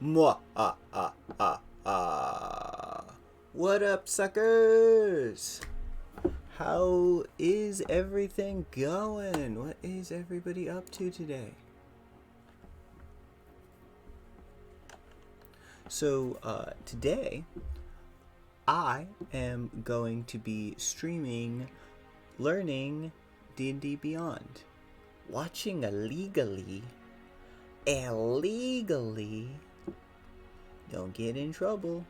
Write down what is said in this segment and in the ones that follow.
Mwah, What up, suckers? How is everything going? What is everybody up to today? So, today, I am going to be streaming learning D&D Beyond. Watching illegally. Don't get in trouble.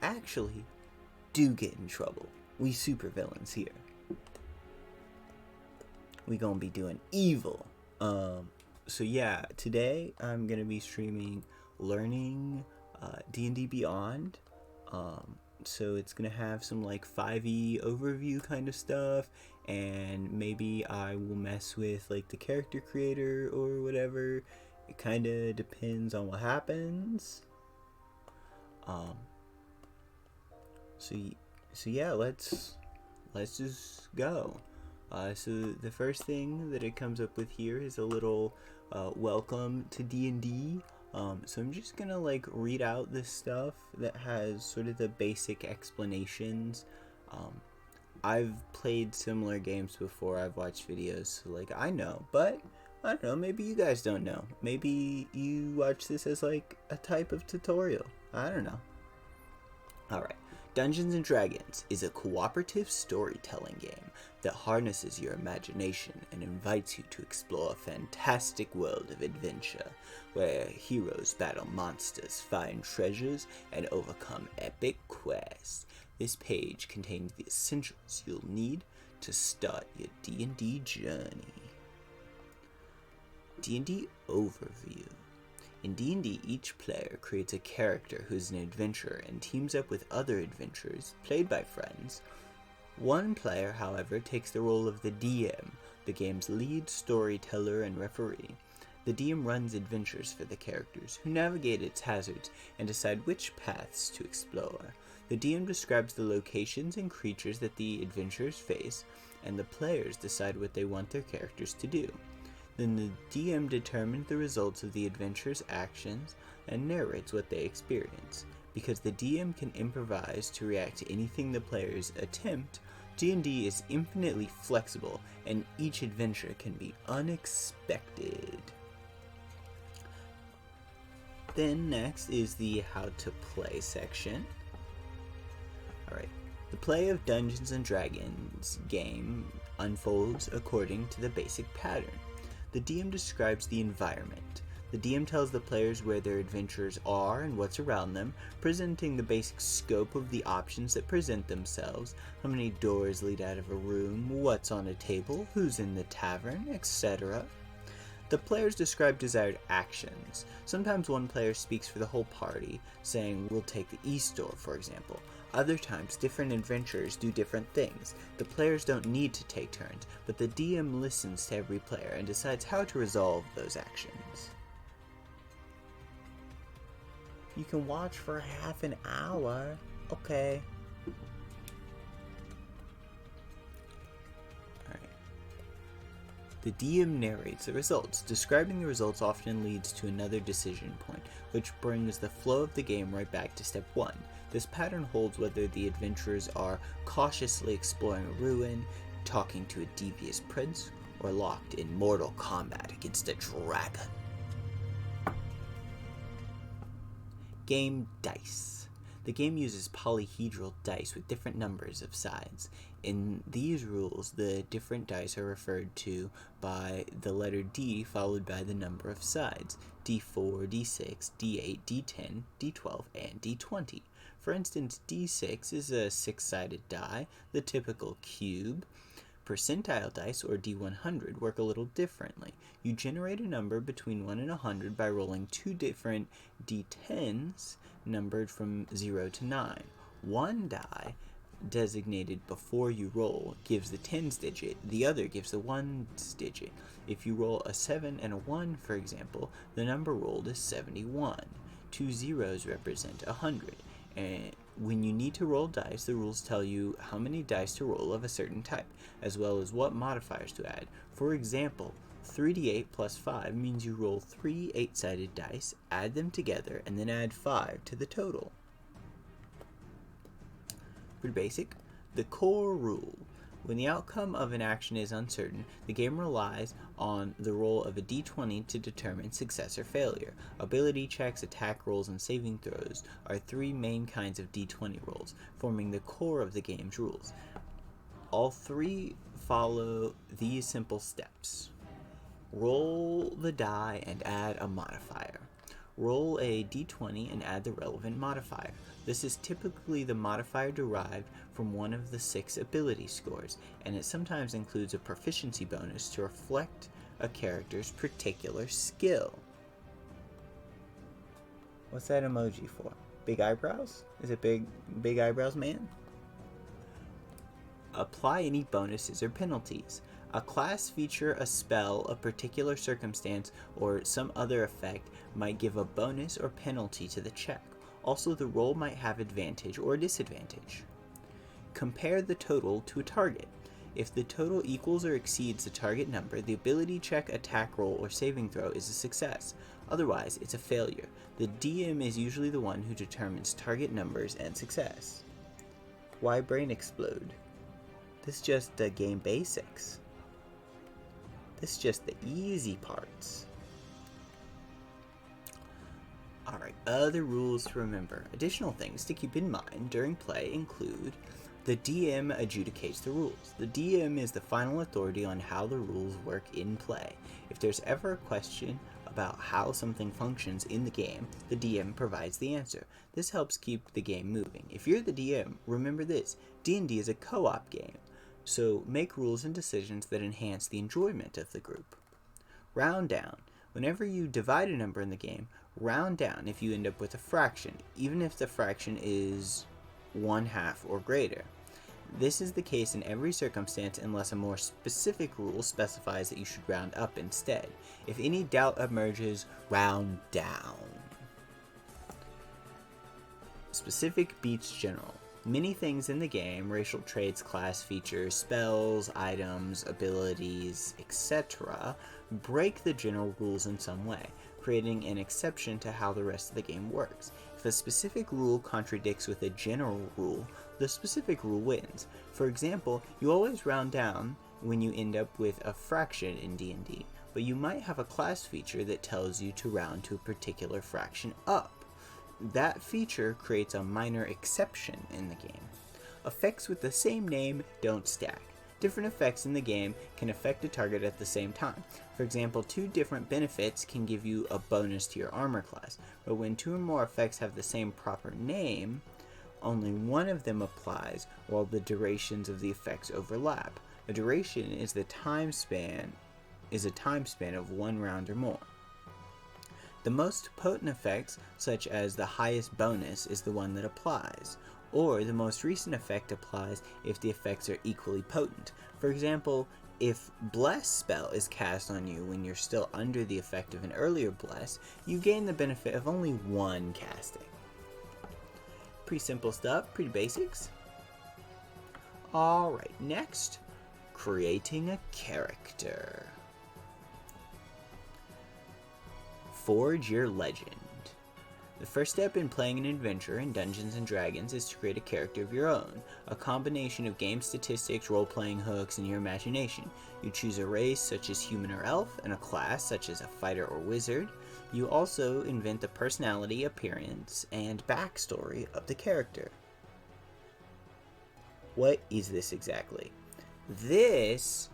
Actually, do get in trouble. We supervillains here. We gonna be doing evil. So yeah, today I'm gonna be streaming learning D&D Beyond. So it's gonna have some like 5e overview kind of stuff, and maybe I will mess with like the character creator or whatever. It kind of depends on what happens. So yeah, let's just go. So the first thing that it comes up with here is a little welcome to D&D. So I'm just gonna like read out this stuff that has sort of the basic explanations. I've played similar games before. I've watched videos, so like I know, but I don't know, maybe you guys don't know. Maybe you watch this as like a type of tutorial. I don't know. Alright. Dungeons & Dragons is a cooperative storytelling game that harnesses your imagination and invites you to explore a fantastic world of adventure, where heroes battle monsters, find treasures, and overcome epic quests. This page contains the essentials you'll need to start your D&D journey. D&D Overview. In D&D, each player creates a character who is an adventurer and teams up with other adventurers, played by friends. One player, however, takes the role of the DM, the game's lead storyteller and referee. The DM runs adventures for the characters, who navigate its hazards and decide which paths to explore. The DM describes the locations and creatures that the adventurers face, and the players decide what they want their characters to do. Then the DM determines the results of the adventurer's actions and narrates what they experience. Because the DM can improvise to react to anything the players attempt, D&D is infinitely flexible, and each adventure can be unexpected. Then next is the How to Play section. Alright, the play of Dungeons & Dragons game unfolds according to the basic pattern. The DM describes the environment. The DM tells the players where their adventurers are and what's around them, presenting the basic scope of the options that present themselves, how many doors lead out of a room, what's on a table, who's in the tavern, etc. The players describe desired actions. Sometimes one player speaks for the whole party, saying, "We'll take the east door," for example. Other times, different adventurers do different things. The players don't need to take turns, but the DM listens to every player and decides how to resolve those actions. You can watch for half an hour. Okay. The DM narrates the results. Describing the results often leads to another decision point, which brings the flow of the game right back to step 1. This pattern holds whether the adventurers are cautiously exploring a ruin, talking to a devious prince, or locked in mortal combat against a dragon. Game dice. The game uses polyhedral dice with different numbers of sides. In these rules, the different dice are referred to by the letter D followed by the number of sides: D4, D6, D8, D10, D12, and D20. For instance, D6 is a 6-sided die, the typical cube. Percentile dice, or D100, work a little differently. You generate a number between 1 and 100 by rolling 2 different D10s numbered from 0 to 9. One die, designated before you roll, gives the tens digit, the other gives the ones digit. If you roll a 7 and a 1, for example, the number rolled is 71. 2 zeros represent 100. And when you need to roll dice, the rules tell you how many dice to roll of a certain type, as well as what modifiers to add. For example, 3d8 plus 5 means you roll 3 8-sided dice, add them together, and then add 5 to the total. Pretty basic. The core rule. When the outcome of an action is uncertain, the game relies on the roll of a d20 to determine success or failure. Ability checks, attack rolls, and saving throws are 3 main kinds of d20 rolls, forming the core of the game's rules. All 3 follow these simple steps. Roll the die and add a modifier. Roll a d20 and add the relevant modifier. This is typically the modifier derived from one of the 6 ability scores, and it sometimes includes a proficiency bonus to reflect a character's particular skill. What's that emoji for? Big eyebrows? Is it big eyebrows man? Apply any bonuses or penalties. A class feature, a spell, a particular circumstance, or some other effect might give a bonus or penalty to the check. Also, the roll might have advantage or disadvantage. Compare the total to a target. If the total equals or exceeds the target number, the ability check, attack roll, or saving throw is a success. Otherwise, it's a failure. The DM is usually the one who determines target numbers and success. Why brain explode? This is just the game basics. This is just the easy parts. Alright, other rules to remember. Additional things to keep in mind during play include the DM adjudicates the rules. The DM is the final authority on how the rules work in play. If there's ever a question about how something functions in the game, the DM provides the answer. This helps keep the game moving. If you're the DM, remember this: D&D is a co-op game, so make rules and decisions that enhance the enjoyment of the group. Round down. Whenever you divide a number in the game, round down if you end up with a fraction, even if the fraction is 1/2 or greater. This is the case in every circumstance unless a more specific rule specifies that you should round up instead. If any doubt emerges, round down. Specific beats general. Many things in the game, racial traits, class features, spells, items, abilities, etc., break the general rules in some way, creating an exception to how the rest of the game works. If a specific rule contradicts with a general rule, the specific rule wins. For example, you always round down when you end up with a fraction in D&D, but you might have a class feature that tells you to round to a particular fraction up. That feature creates a minor exception in the game. Effects with the same name don't stack. Different effects in the game can affect a target at the same time. For example, 2 different benefits can give you a bonus to your armor class, but when 2 or more effects have the same proper name, only one of them applies while the durations of the effects overlap. A duration is a time span of 1 round or more. The most potent effects, such as the highest bonus, is the one that applies, or the most recent effect applies if the effects are equally potent. For example, if Bless spell is cast on you when you're still under the effect of an earlier Bless, you gain the benefit of only 1 casting. Pretty simple stuff, pretty basics. Alright, next, creating a character. Forge your legend. The first step in playing an adventure in Dungeons & Dragons is to create a character of your own, a combination of game statistics, role-playing hooks, and your imagination. You choose a race such as human or elf, and a class such as a fighter or wizard. You also invent the personality, appearance, and backstory of the character. What is this exactly? This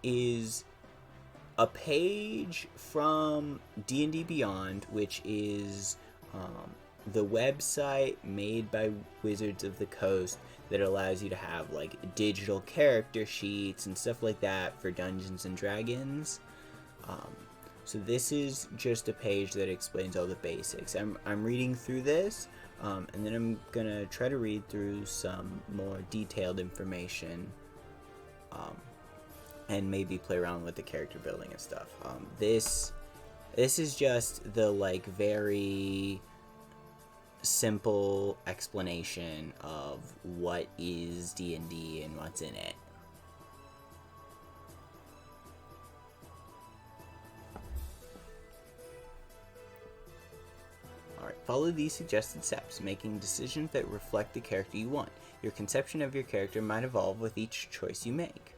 is a page from D&D Beyond, which is the website made by Wizards of the Coast that allows you to have like digital character sheets and stuff like that for Dungeons and Dragons. So this is just a page that explains all the basics. I'm reading through this, and then I'm gonna try to read through some more detailed information, and maybe play around with the character building and stuff. This is just the like very simple explanation of what is D&D and what's in it. Follow these suggested steps, making decisions that reflect the character you want. Your conception of your character might evolve with each choice you make.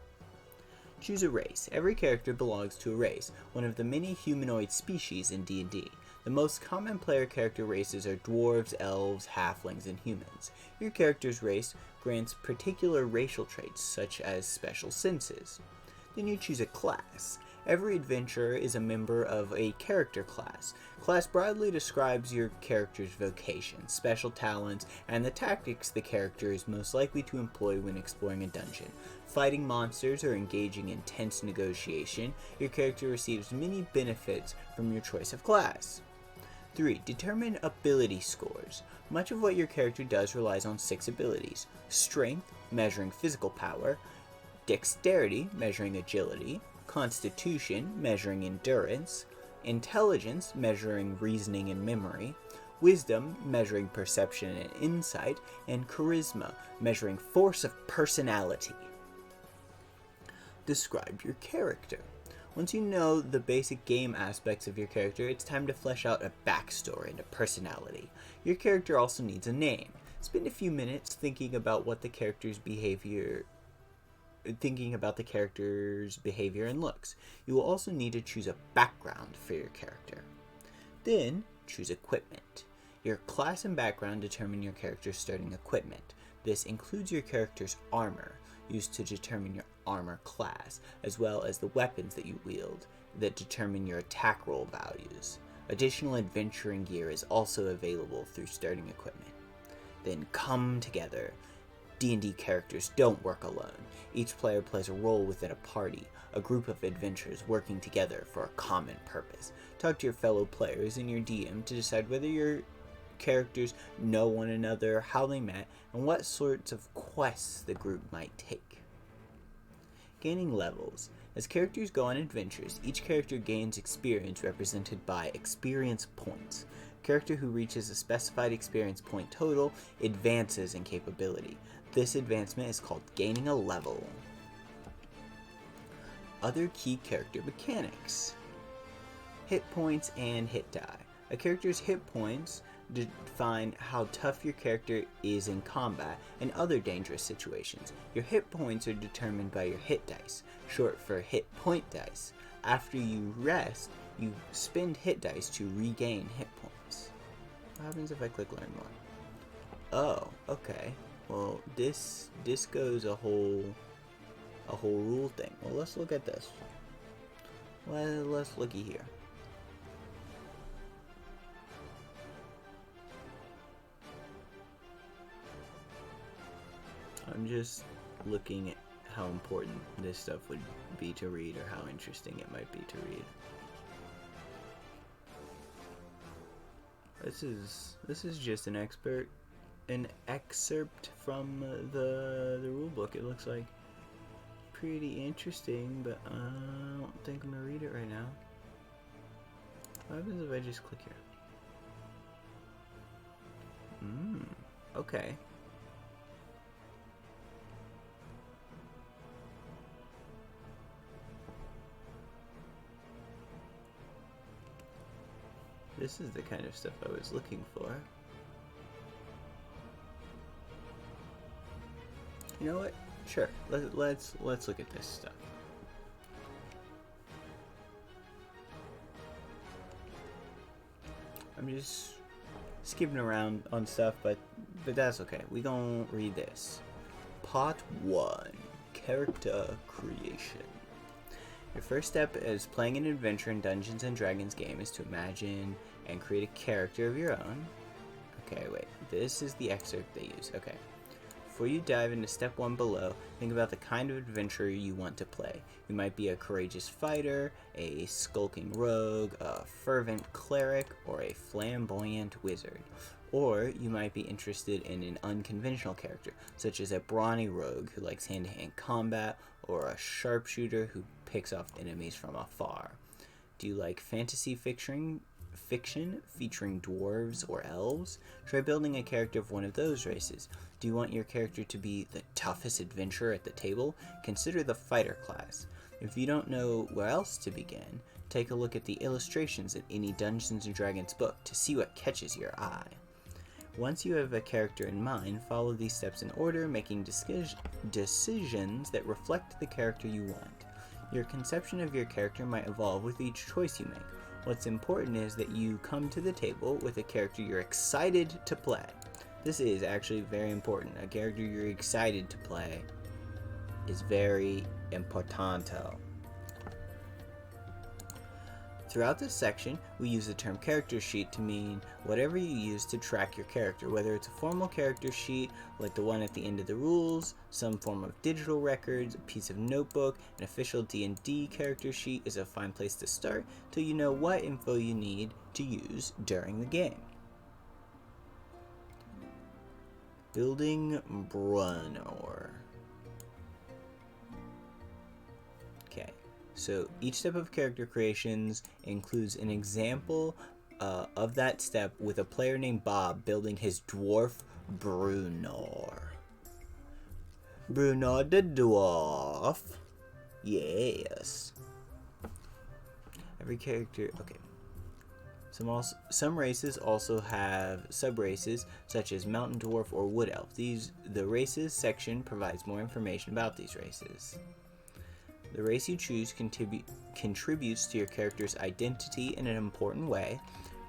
Choose a race. Every character belongs to a race, one of the many humanoid species in D&D. The most common player character races are dwarves, elves, halflings, and humans. Your character's race grants particular racial traits, such as special senses. Then you choose a class. Every adventurer is a member of a character class. Class broadly describes your character's vocation, special talents, and the tactics the character is most likely to employ when exploring a dungeon. Fighting monsters or engaging in tense negotiation, your character receives many benefits from your choice of class. 3. Determine ability scores. Much of what your character does relies on 6 abilities: strength, measuring physical power; dexterity, measuring agility; constitution, measuring endurance; intelligence, measuring reasoning and memory; wisdom, measuring perception and insight; and charisma, measuring force of personality. Describe your character. Once you know the basic game aspects of your character, it's time to flesh out a backstory and a personality. Your character also needs a name. Spend a few minutes thinking about the character's behavior and looks. You will also need to choose a background for your character. Then, choose equipment. Your class and background determine your character's starting equipment. This includes your character's armor, used to determine your armor class, as well as the weapons that you wield that determine your attack roll values. Additional adventuring gear is also available through starting equipment. Then come together. D&D characters don't work alone. Each player plays a role within a party, a group of adventurers working together for a common purpose. Talk to your fellow players and your DM to decide whether your characters know one another, how they met, and what sorts of quests the group might take. Gaining levels. As characters go on adventures, each character gains experience represented by experience points. A character who reaches a specified experience point total advances in capability. This advancement is called gaining a level. Other key character mechanics. Hit points and hit die. A character's hit points define how tough your character is in combat and other dangerous situations. Your hit points are determined by your hit dice, short for hit point dice. After you rest, you spend hit dice to regain hit points. What happens if I click learn more? Oh, okay. Well, this goes a whole rule thing. Well, let's look at this. Let's looky here. I'm just looking at how important this stuff would be to read, or how interesting it might be to read. This is just an excerpt from the rule book. It looks like pretty interesting, but I don't think I'm gonna read it right now. What happens if I just click here? Okay. This is the kind of stuff I was looking for. You know what? Sure. Let's look at this stuff. I'm just skipping around on stuff, but that's okay. We gonna read this. Part 1: Character Creation. Your first step as playing an adventure in Dungeons & Dragons game is to imagine and create a character of your own. Okay, wait. This is the excerpt they use. Okay. Before you dive into step 1 below, think about the kind of adventurer you want to play. You might be a courageous fighter, a skulking rogue, a fervent cleric, or a flamboyant wizard. Or you might be interested in an unconventional character, such as a brawny rogue who likes hand-to-hand combat, or a sharpshooter who picks off enemies from afar. Do you like fantasy fiction featuring dwarves or elves? Try building a character of one of those races. Do you want your character to be the toughest adventurer at the table? Consider the fighter class. If you don't know where else to begin, Take a look at the illustrations in any Dungeons & Dragons book to see what catches your eye. Once you have a character in mind, follow these steps in order, making decisions that reflect the character you want. Your conception of your character might evolve with each choice you make. What's important is that you come to the table with a character you're excited to play. This is actually very important. A character you're excited to play is very importanto. Throughout this section, we use the term character sheet to mean whatever you use to track your character, whether it's a formal character sheet like the one at the end of the rules, some form of digital records, a piece of notebook. An official D&D character sheet is a fine place to start till you know what info you need to use during the game. Building Brunor. Okay. So each step of character creations includes an example of that step with a player named Bob building his dwarf Brunor. Brunor the dwarf. Yes. Every character. Okay. Some races also have sub-races such as Mountain Dwarf or Wood Elf. The races section provides more information about these races. The race you choose contributes to your character's identity in an important way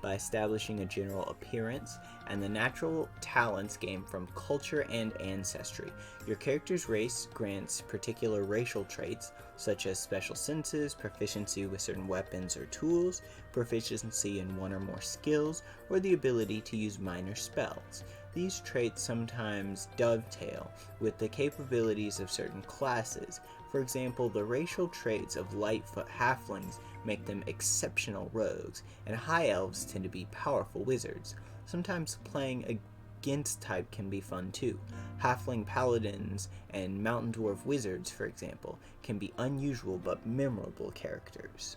by establishing a general appearance and the natural talents gained from culture and ancestry. Your character's race grants particular racial traits such as special senses, proficiency with certain weapons or tools, proficiency in one or more skills, or the ability to use minor spells. These traits sometimes dovetail with the capabilities of certain classes. For example, the racial traits of Lightfoot Halflings make them exceptional rogues, and High Elves tend to be powerful wizards. Sometimes playing against type can be fun too. Halfling Paladins and Mountain Dwarf Wizards, for example, can be unusual but memorable characters.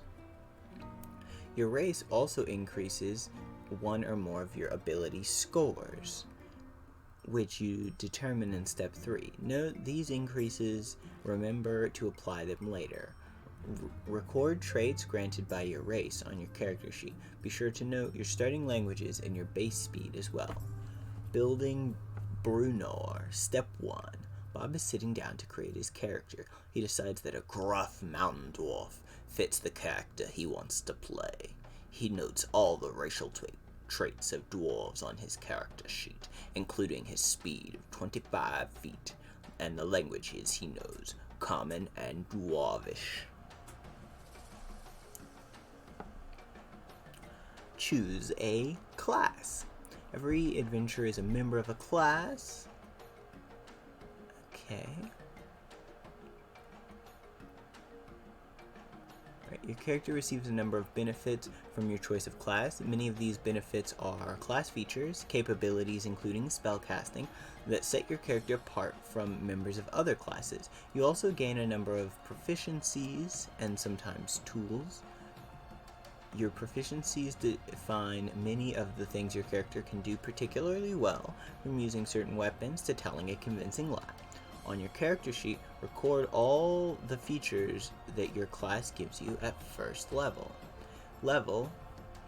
Your race also increases one or more of your ability scores, which you determine in step 3. Note these increases, remember to apply them later. Record traits granted by your race on your character sheet. Be sure to note your starting languages and your base speed as well. Building Brunor. Step 1. Bob is sitting down to create his character. He decides that a gruff mountain dwarf fits the character he wants to play. He notes all the racial traits of dwarves on his character sheet, including his speed of 25 feet and the languages he knows, Common and Dwarvish. Choose a class. Every adventurer is a member of a class. Okay. Right, your character receives a number of benefits from your choice of class. Many of these benefits are class features, capabilities including spellcasting, that set your character apart from members of other classes. You also gain a number of proficiencies and sometimes tools. Your proficiencies define many of the things your character can do particularly well, from using certain weapons to telling a convincing lie. On your character sheet, record all the features that your class gives you at first level.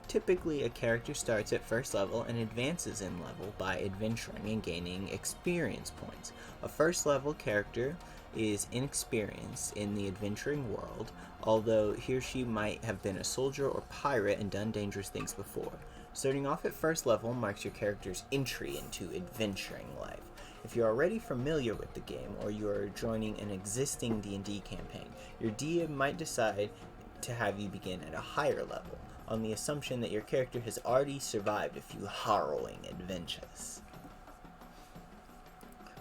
Typically, a character starts at first level and advances in level by adventuring and gaining experience points. A first level character is inexperienced in the adventuring world, although he or she might have been a soldier or pirate and done dangerous things before. Starting off at first level marks your character's entry into adventuring life. If you're already familiar with the game, or you are joining an existing D&D campaign, your DM might decide to have you begin at a higher level, on the assumption that your character has already survived a few harrowing adventures.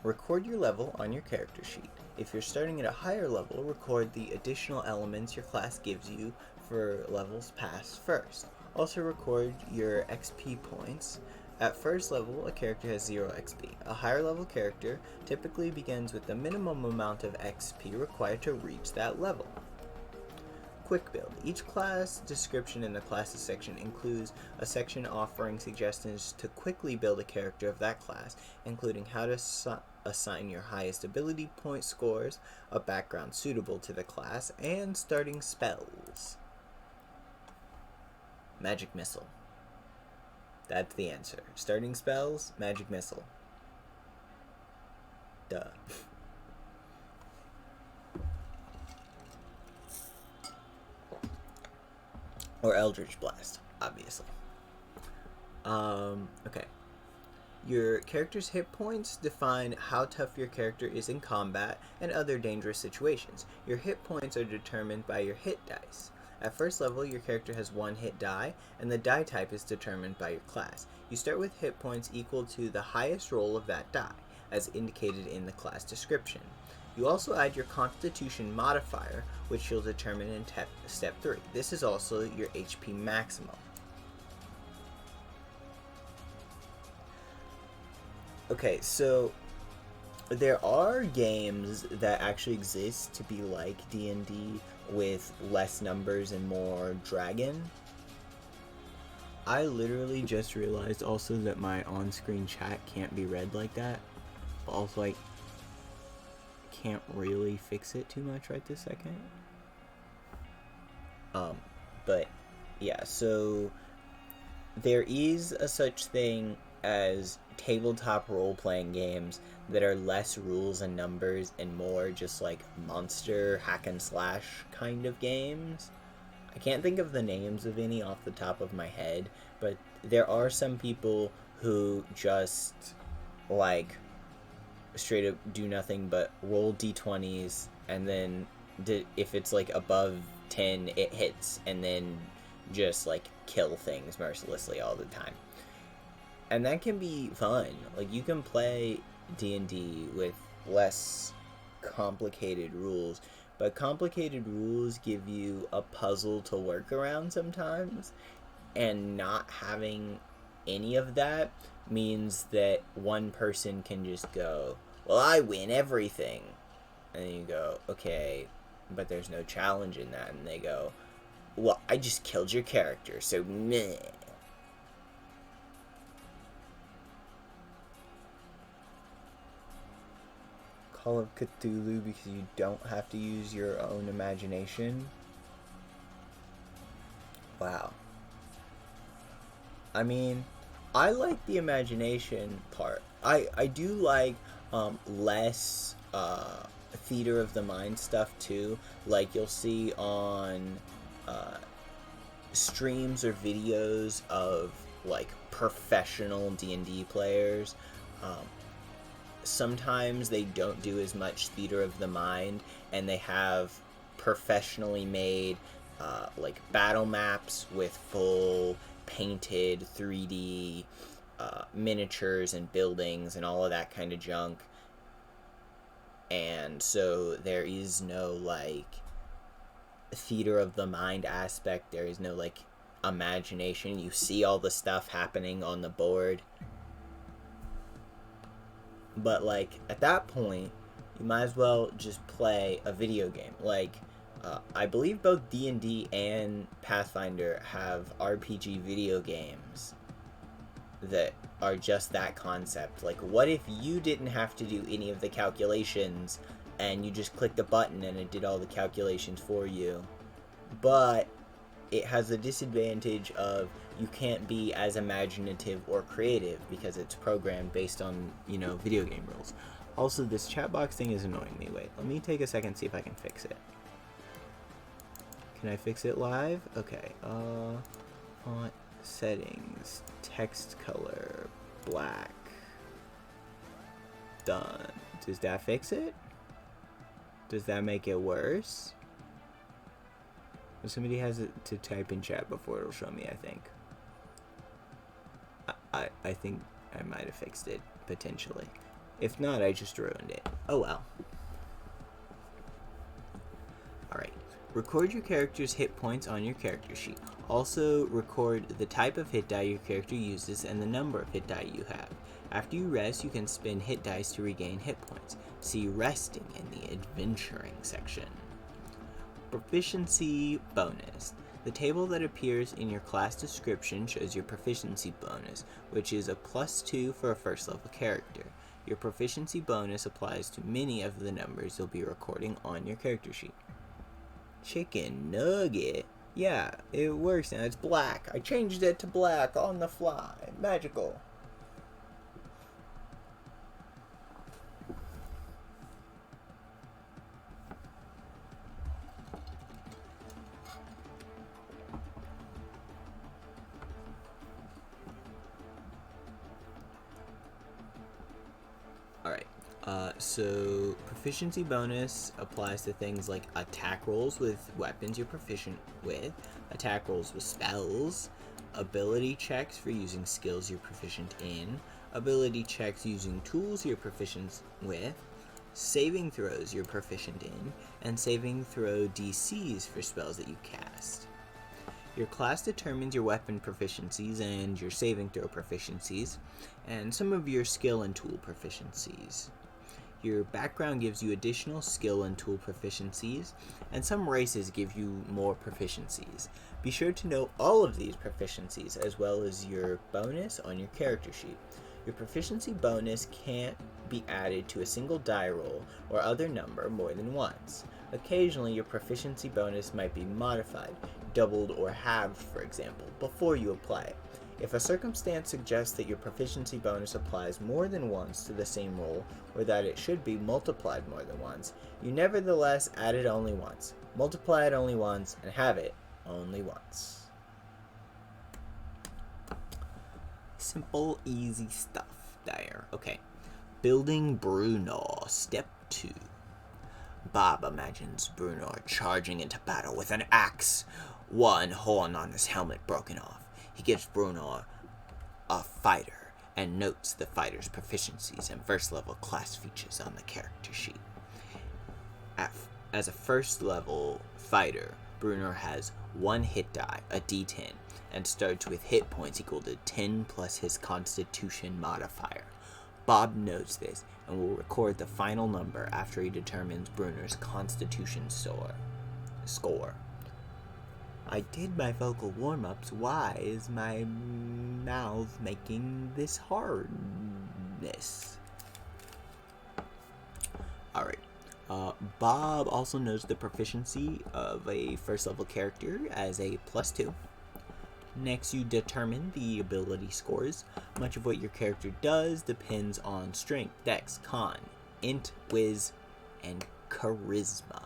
Record your level on your character sheet. If you're starting at a higher level, record the additional elements your class gives you for levels past first. Also record your XP points. At first level, a character has 0 XP. A higher level character typically begins with the minimum amount of XP required to reach that level. Quick build. Each class description in the classes section includes a section offering suggestions to quickly build a character of that class, including how to assign your highest ability point scores, a background suitable to the class, and starting spells. Magic Missile. That's the answer. Starting spells, Magic Missile. Duh. Or Eldritch Blast, obviously. Okay. Your character's hit points define how tough your character is in combat and other dangerous situations. Your hit points are determined by your hit dice. At first level, your character has one hit die, and the die type is determined by your class. You start with hit points equal to the highest roll of that die, as indicated in the class description. You also add your Constitution modifier, which you'll determine in step 3. This is also your HP maximum. Okay, so there are games that actually exist to be like D&D with less numbers and more dragon. I literally just realized also that my on-screen chat can't be read like that. Also, I can't really fix it too much right this second. But yeah, so there is a such thing as tabletop role-playing games that are less rules and numbers and more just like monster hack and slash kind of games. I can't think of the names of any off the top of my head, but there are some people who just like straight up do nothing but roll d20s, and then if it's like above 10 it hits, and then just like kill things mercilessly all the time. And that can be fun. Like, you can play D&D with less complicated rules, but complicated rules give you a puzzle to work around sometimes, and not having any of that means that one person can just go, well, I win everything. And then you go, okay, but there's no challenge in that. And they go, well, I just killed your character, so meh. Call of Cthulhu because you don't have to use your own imagination. Wow. I mean, I like the imagination part. I do like less theater of the mind stuff too. Like, you'll see on streams or videos of like professional D&D players. Sometimes they don't do as much theater of the mind, and they have professionally made like battle maps with full painted 3D miniatures and buildings and all of that kind of junk. And so there is no like theater of the mind aspect. There is no like imagination. You see all the stuff happening on the board. But, like, at that point, you might as well just play a video game. Like, I believe both D&D and Pathfinder have RPG video games that are just that concept. Like, what if you didn't have to do any of the calculations and you just clicked a button and it did all the calculations for you? But it has the disadvantage of you can't be as imaginative or creative because it's programmed based on, you know, video game rules. Also, this chat box thing is annoying me. Wait, let me take a second, see if I can fix it. Can I fix it live? Okay, font settings, text color, black. Done. Does that fix it? Does that make it worse? Somebody has to type in chat before it'll show me, I think. I think I might have fixed it, potentially. If not, I just ruined it. Oh well. Alright. Record your character's hit points on your character sheet. Also, record the type of hit die your character uses and the number of hit die you have. After you rest, you can spend hit dice to regain hit points. See resting in the adventuring section. Proficiency Bonus. The table that appears in your class description shows your Proficiency Bonus, which is a +2 for a first level character. Your Proficiency Bonus applies to many of the numbers you'll be recording on your character sheet. Chicken Nugget. Yeah, it works now. It's black. I changed it to black on the fly. Magical. Alright, so proficiency bonus applies to things like attack rolls with weapons you're proficient with, attack rolls with spells, ability checks for using skills you're proficient in, ability checks using tools you're proficient with, saving throws you're proficient in, and saving throw DCs for spells that you cast. Your class determines your weapon proficiencies and your saving throw proficiencies, and some of your skill and tool proficiencies. Your background gives you additional skill and tool proficiencies, and some races give you more proficiencies. Be sure to know all of these proficiencies as well as your bonus on your character sheet. Your proficiency bonus can't be added to a single die roll or other number more than once. Occasionally, your proficiency bonus might be modified, doubled or halved, for example, before you apply it. If a circumstance suggests that your proficiency bonus applies more than once to the same roll, or that it should be multiplied more than once, you nevertheless add it only once, multiply it only once, and have it only once. Simple, easy stuff there. Okay. Building Bruenor, Step 2. Bob imagines Bruenor charging into battle with an axe, one horn on his helmet broken off. He gives Bruenor a fighter and notes the fighter's proficiencies and first level class features on the character sheet. As a first level fighter, Bruenor has one hit die, a d10, and starts with hit points equal to 10 plus his constitution modifier. Bob notes this and will record the final number after he determines Bruenor's constitution score. I did my vocal warm-ups. Why is my mouth making this hardness? Alright. Bob also knows the proficiency of a first level character as a +2. Next, you determine the ability scores. Much of what your character does depends on strength, dex, con, int, whiz, and charisma.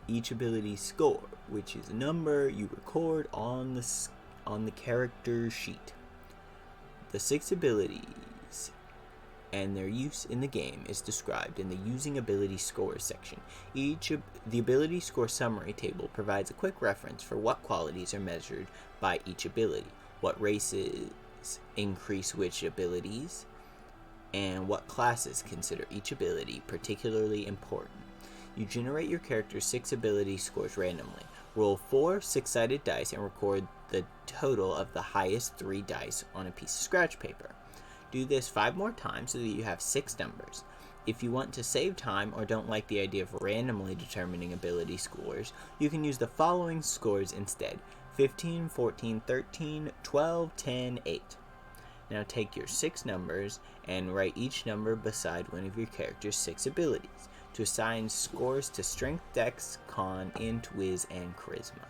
Each ability score, which is a number you record on the character sheet. The 6 abilities and their use in the game is described in the Using Ability Scores section. The ability score summary table provides a quick reference for what qualities are measured by each ability, what races increase which abilities, and what classes consider each ability particularly important. You generate your character's 6 ability scores randomly. Roll 4 6-sided dice and record the total of the highest 3 dice on a piece of scratch paper. Do this 5 more times so that you have 6 numbers. If you want to save time or don't like the idea of randomly determining ability scores, you can use the following scores instead: 15, 14, 13, 12, 10, 8. Now take your 6 numbers and write each number beside one of your character's 6 abilities to assign scores to strength, dex, con, int, whiz, and charisma.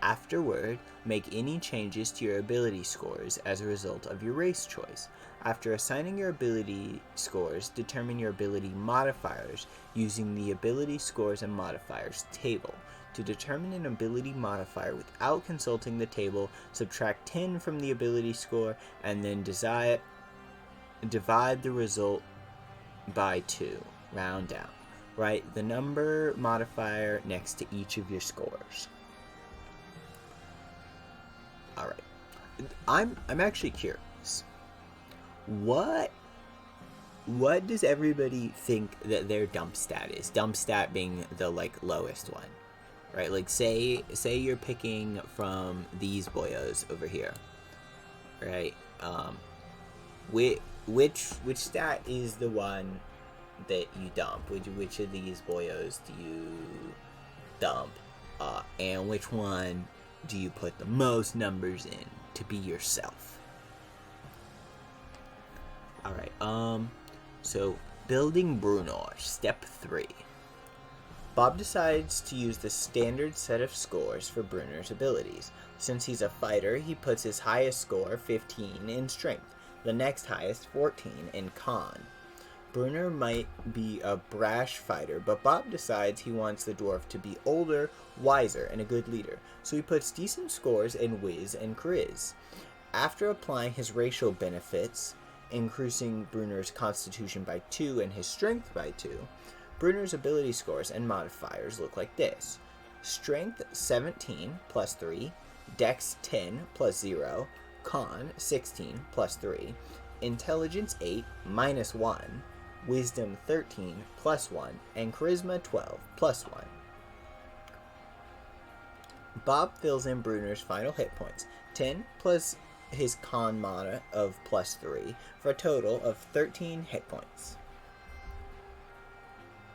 Afterward, make any changes to your ability scores as a result of your race choice. After assigning your ability scores, determine your ability modifiers using the ability scores and modifiers table. To determine an ability modifier without consulting the table, subtract 10 from the ability score and then divide the result by 2. Round down. Write the number modifier next to each of your scores. Alright. I'm actually curious. What does everybody think that their dump stat is? Dump stat being the lowest one. Right? Like say you're picking from these boyos over here. Right? Which stat is the one that you dump? Which of these boyos do you dump? And which one do you put the most numbers in to be yourself? Alright, so building Bruenor, step 3. Bob decides to use the standard set of scores for Bruner's abilities. Since he's a fighter, he puts his highest score, 15, in Strength, the next highest, 14, in Con. Bruner might be a brash fighter, but Bob decides he wants the dwarf to be older, wiser, and a good leader, so he puts decent scores in Wiz and Chariz. After applying his racial benefits, increasing Bruner's Constitution by 2 and his Strength by 2, Bruner's ability scores and modifiers look like this. Strength 17 plus 3, Dex 10 plus 0, Con 16 plus 3, Intelligence 8 minus 1, Wisdom 13 plus 1, and Charisma 12 plus 1. Bob fills in Bruner's final hit points, 10 plus his Con mod of plus 3, for a total of 13 hit points.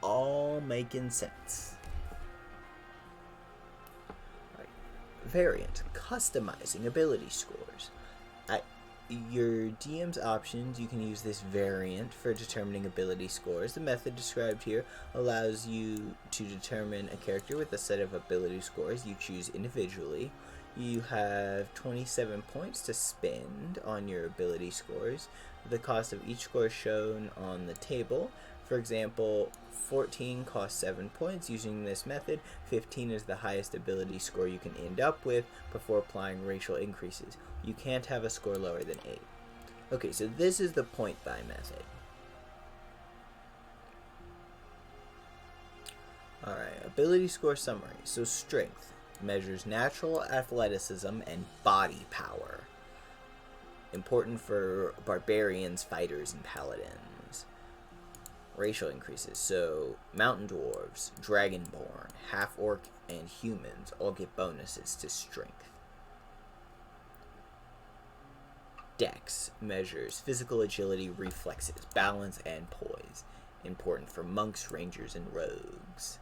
All making sense. Right. Variant, customizing ability scores. At your DM's options, you can use this variant for determining ability scores. The method described here allows you to determine a character with a set of ability scores you choose individually. You have 27 points to spend on your ability scores. The cost of each score is shown on the table. For example, 14 costs 7 points. Using this method, 15 is the highest ability score you can end up with before applying racial increases. You can't have a score lower than 8. Okay, so this is the point buy method. Alright, ability score summary. So Strength measures natural athleticism and body power. Important for barbarians, fighters, and paladins. Racial increases. So mountain dwarves, dragonborn, half-orc, and humans all get bonuses to Strength. Dex measures physical agility, reflexes, balance, and poise. Important for monks, rangers, and rogues.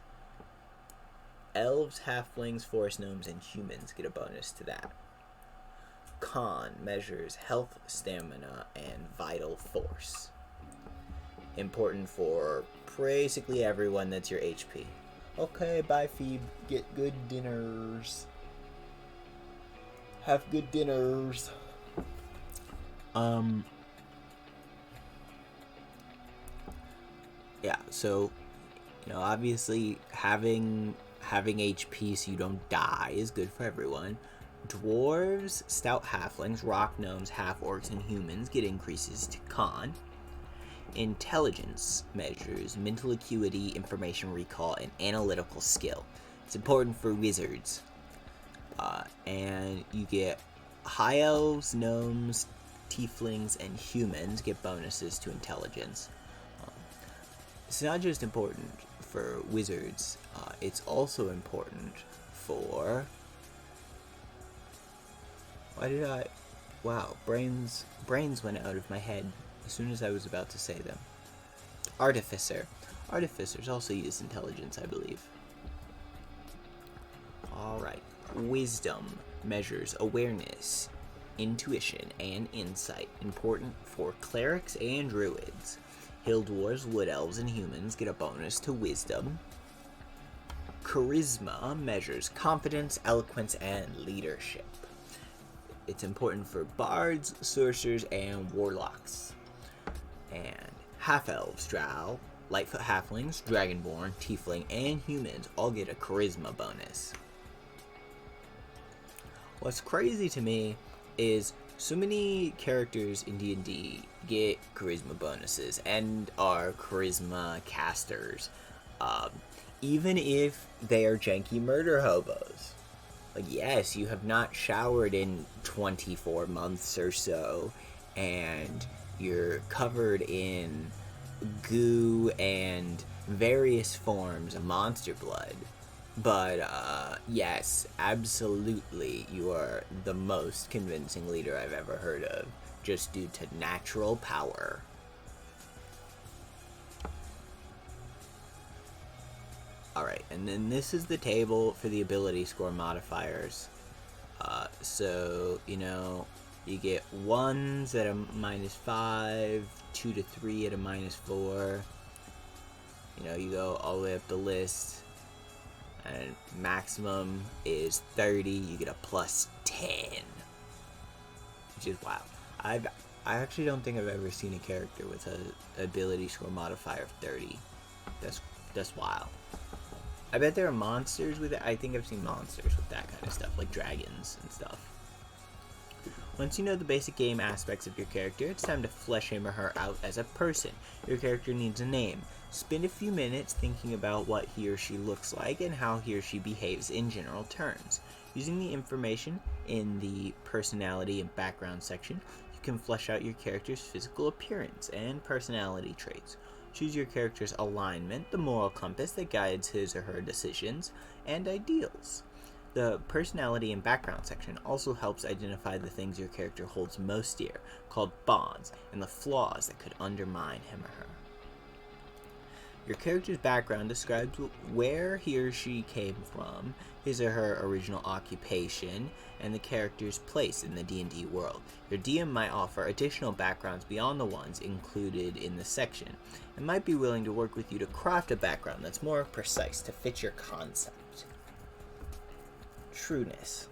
Elves, halflings, forest gnomes, and humans get a bonus to that. Con measures health, stamina, and vital force. Important for basically everyone that's your HP. Okay, bye Phoebe. Get good dinners. Have good dinners. Yeah, so, obviously having HP so you don't die is good for everyone. Dwarves, stout halflings, rock gnomes, half-orcs, and humans get increases to Con. Intelligence measures mental acuity, information recall, and analytical skill. It's important for wizards. And you get high elves, gnomes, tieflings, and humans get bonuses to intelligence. It's not just important for wizards, it's also important for... Wow, brains went out of my head as soon as I was about to say them. Artificer. Artificers also use intelligence, I believe. Alright. Wisdom measures awareness, intuition, and insight. Important for clerics and druids. Hill dwarves, wood elves, and humans get a bonus to wisdom. Charisma measures confidence, eloquence, and leadership. It's important for bards, sorcerers, and warlocks. And half-elves, drow, lightfoot halflings, dragonborn, tiefling, and humans all get a charisma bonus. What's crazy to me is so many characters in D&D get charisma bonuses and are charisma casters, even if they are janky murder hobos. Like, yes, you have not showered in 24 months or so, and you're covered in goo and various forms of monster blood. But, yes, absolutely, you are the most convincing leader I've ever heard of, just due to natural power. Alright, and then this is the table for the ability score modifiers. So, you get 1s at a -5, 2 to 3 at a -4. You go all the way up the list. and maximum is 30. You get a plus 10, which is wild. I actually don't think I've ever seen a character with a ability score modifier of 30. That's wild. I bet there are monsters with it. I think I've seen monsters with that kind of stuff, like dragons and stuff. Once you know the basic game aspects of your character, it's time to flesh him or her out as a person. Your character needs a name. Spend a few minutes thinking about what he or she looks like and how he or she behaves in general terms. Using the information in the personality and background section, you can flesh out your character's physical appearance and personality traits. Choose your character's alignment, the moral compass that guides his or her decisions, and ideals. The personality and background section also helps identify the things your character holds most dear, called bonds, and the flaws that could undermine him or her. Your character's background describes where he or she came from, his or her original occupation, and the character's place in the D&D world. Your DM might offer additional backgrounds beyond the ones included in the section, and might be willing to work with you to craft a background that's more precise to fit your concept. Trueness.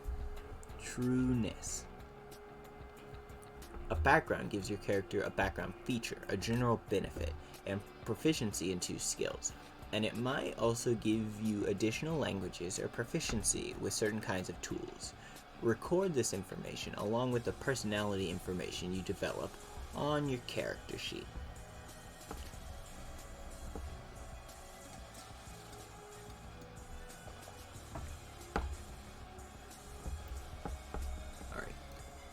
A background gives your character a background feature, a general benefit, and proficiency in 2 skills, and it might also give you additional languages or proficiency with certain kinds of tools. Record this information along with the personality information you develop on your character sheet.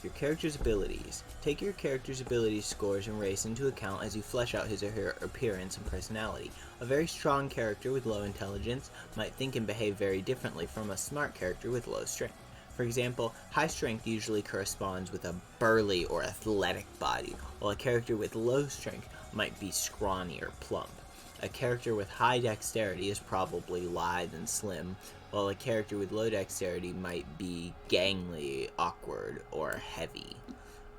Your character's abilities. Take your character's ability scores and race into account as you flesh out his or her appearance and personality. A very strong character with low intelligence might think and behave very differently from a smart character with low strength. For example, high strength usually corresponds with a burly or athletic body, while a character with low strength might be scrawny or plump. A character with high dexterity is probably lithe and slim, while a character with low dexterity might be gangly, awkward, or heavy.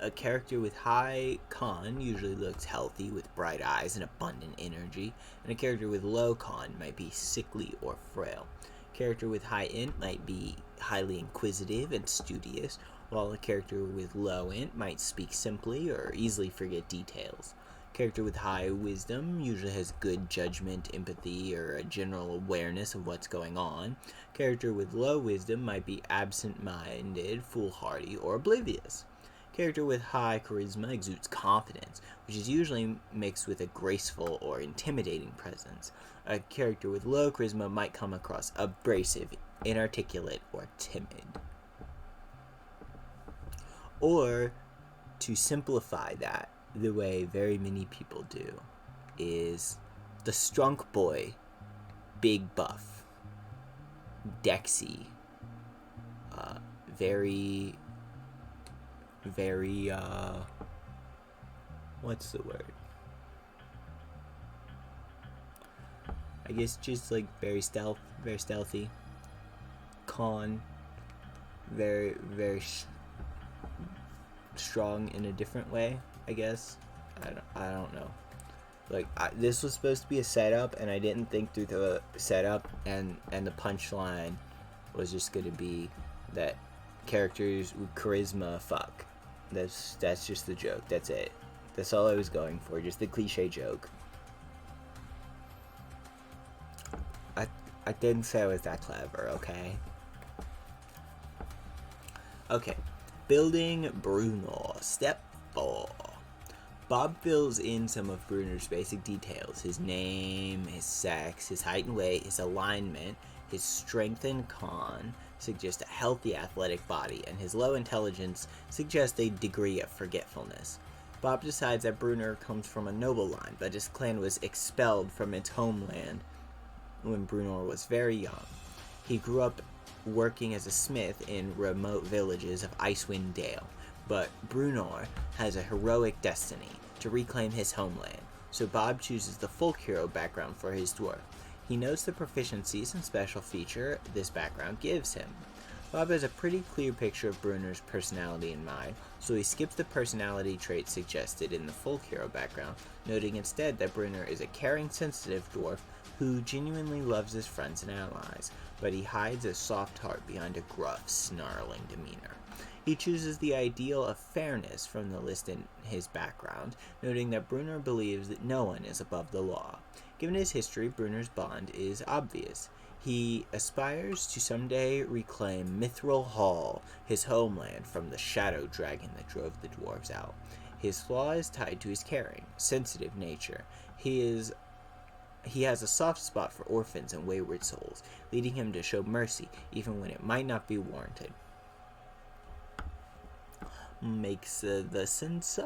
A character with high con usually looks healthy with bright eyes and abundant energy, and a character with low con might be sickly or frail. A character with high int might be highly inquisitive and studious, while a character with low int might speak simply or easily forget details. Character with high wisdom usually has good judgment, empathy, or a general awareness of what's going on. Character with low wisdom might be absent-minded, foolhardy, or oblivious. Character with high charisma exudes confidence, which is usually mixed with a graceful or intimidating presence. A character with low charisma might come across abrasive, inarticulate, or timid. Or, to simplify that, the way very many people do, is the strunk boy, big buff, Dexy, very, what's the word? I guess just like very stealthy, con, very strong in a different way, I guess. I don't know. Like, this was supposed to be a setup, and I didn't think through the setup, and the punchline was just going to be that characters with charisma fuck. That's just the joke. That's it. That's all I was going for. Just the cliche joke. I didn't say I was that clever, okay? Okay. Building Brunor. Step 4. Bob fills in some of Bruner's basic details: his name, his sex, his height and weight, his alignment, his strength and con suggest a healthy athletic body, and his low intelligence suggests a degree of forgetfulness. Bob decides that Bruner comes from a noble line, but his clan was expelled from its homeland when Bruner was very young. He grew up working as a smith in remote villages of Icewind Dale, but Bruner has a heroic destiny to reclaim his homeland, so Bob chooses the folk hero background for his dwarf. He knows the proficiencies and special feature this background gives him. Bob has a pretty clear picture of Bruner's personality in mind, so he skips the personality traits suggested in the folk hero background, noting instead that Bruner is a caring, sensitive dwarf who genuinely loves his friends and allies, but he hides a soft heart behind a gruff, snarling demeanor. He chooses the ideal of fairness from the list in his background, noting that Bruner believes that no one is above the law. Given his history, Bruner's bond is obvious. He aspires to someday reclaim Mithril Hall, his homeland, from the shadow dragon that drove the dwarves out. His flaw is tied to his caring, sensitive nature. He has a soft spot for orphans and wayward souls, leading him to show mercy even when it might not be warranted. Makes the sense?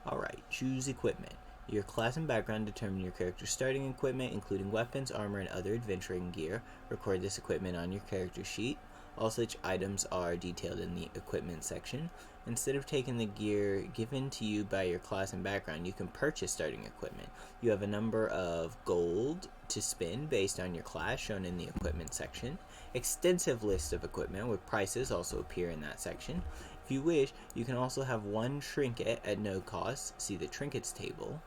Alright, choose equipment. Your class and background determine your character's starting equipment, including weapons, armor, and other adventuring gear. Record this equipment on your character sheet. All such items are detailed in the equipment section. Instead of taking the gear given to you by your class and background, you can purchase starting equipment. You have a number of gold to spend based on your class shown in the equipment section. Extensive list of equipment with prices also appear in that section. If you wish, you can also have one trinket at no cost. See the trinkets table.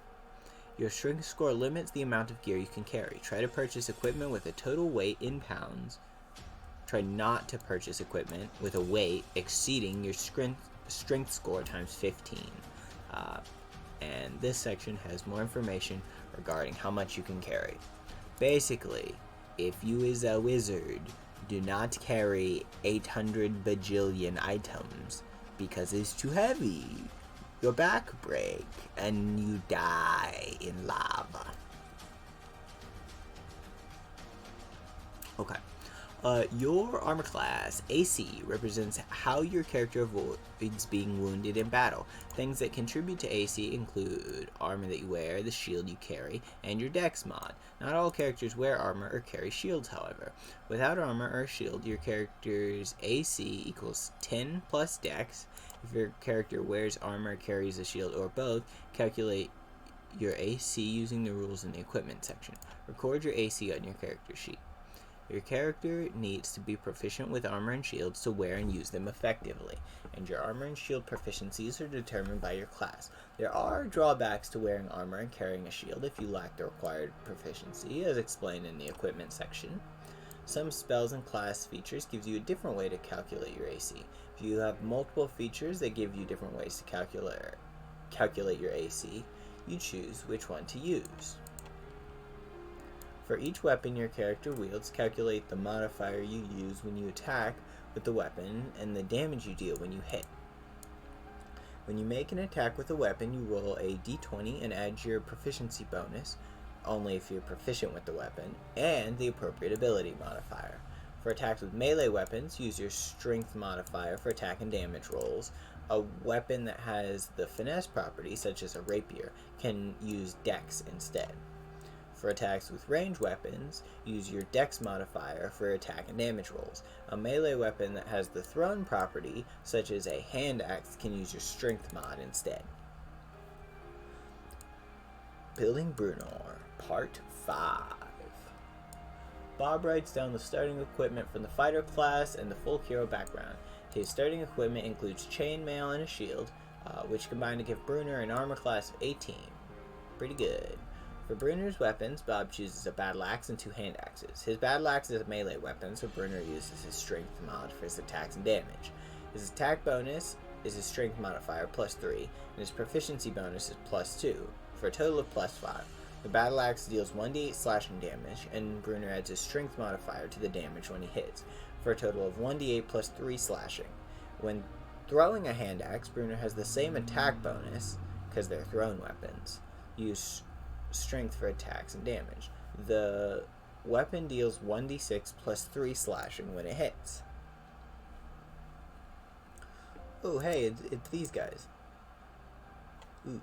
Your strength score limits the amount of gear you can carry. Try to purchase equipment with a total weight in pounds. Try not to purchase equipment with a weight exceeding your strength score times 15. And this section has more information regarding how much you can carry. Basically, if you is a wizard, do not carry 800 bajillion items because it's too heavy. Your back break and you die in lava. Okay. Your armor class, AC, represents how your character avoids being wounded in battle. Things that contribute to AC include armor that you wear, the shield you carry, and your dex mod. Not all characters wear armor or carry shields, however. Without armor or shield, your character's AC equals 10 plus dex. If your character wears armor, carries a shield, or both, calculate your AC using the rules in the equipment section. Record your AC on your character sheet. Your character needs to be proficient with armor and shields to wear and use them effectively, and your armor and shield proficiencies are determined by your class. There are drawbacks to wearing armor and carrying a shield if you lack the required proficiency, as explained in the equipment section. Some spells and class features gives you a different way to calculate your AC. If you have multiple features that give you different ways to calculate your AC, you choose which one to use. For each weapon your character wields, calculate the modifier you use when you attack with the weapon and the damage you deal when you hit. When you make an attack with a weapon, you roll a d20 and add your proficiency bonus, only if you're proficient with the weapon, and the appropriate ability modifier. For attacks with melee weapons, use your strength modifier for attack and damage rolls. A weapon that has the finesse property, such as a rapier, can use dex instead. For attacks with ranged weapons, use your dex modifier for attack and damage rolls. A melee weapon that has the thrown property, such as a hand axe, can use your strength mod instead. Building Bruenor, Part 5. Bob writes down the starting equipment from the fighter class and the full hero background. His starting equipment includes chainmail and a shield, which combine to give Bruenor an armor class of 18. Pretty good. For Bruenor's weapons, Bob chooses a battle axe and 2 hand axes. His battle axe is a melee weapon, so Bruenor uses his strength mod for his attacks and damage. His attack bonus is his strength modifier +3, and his proficiency bonus is +2, for a total of +5. The battle axe deals 1d8 slashing damage, and Bruenor adds his strength modifier to the damage when he hits, for a total of 1d8 +3 slashing. When throwing a hand axe, Bruenor has the same attack bonus, because they're thrown weapons. Use strength for attacks and damage. The weapon deals 1d6 +3 slashing when it hits. Oh, hey, it's these guys. Ooh,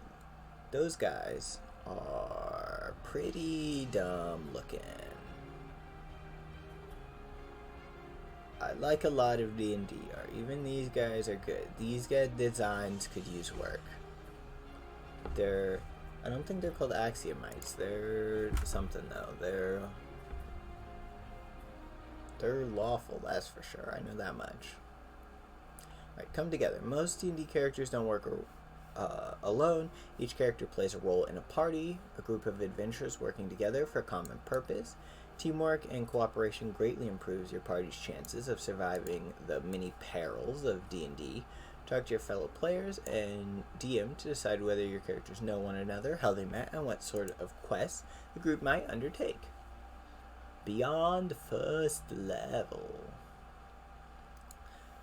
those guys are pretty dumb looking. I like a lot of D&D art. Even these guys are good. These guys' designs could use work. I don't think they're called axiomites. They're something though. They're They're lawful, that's for sure. I know that much. Alright, come together. Most D&D characters don't work alone. Each character plays a role in a party, a group of adventurers working together for a common purpose. Teamwork and cooperation greatly improves your party's chances of surviving the many perils of D&D. Talk to your fellow players and DM to decide whether your characters know one another, how they met, and what sort of quests the group might undertake. Beyond first level.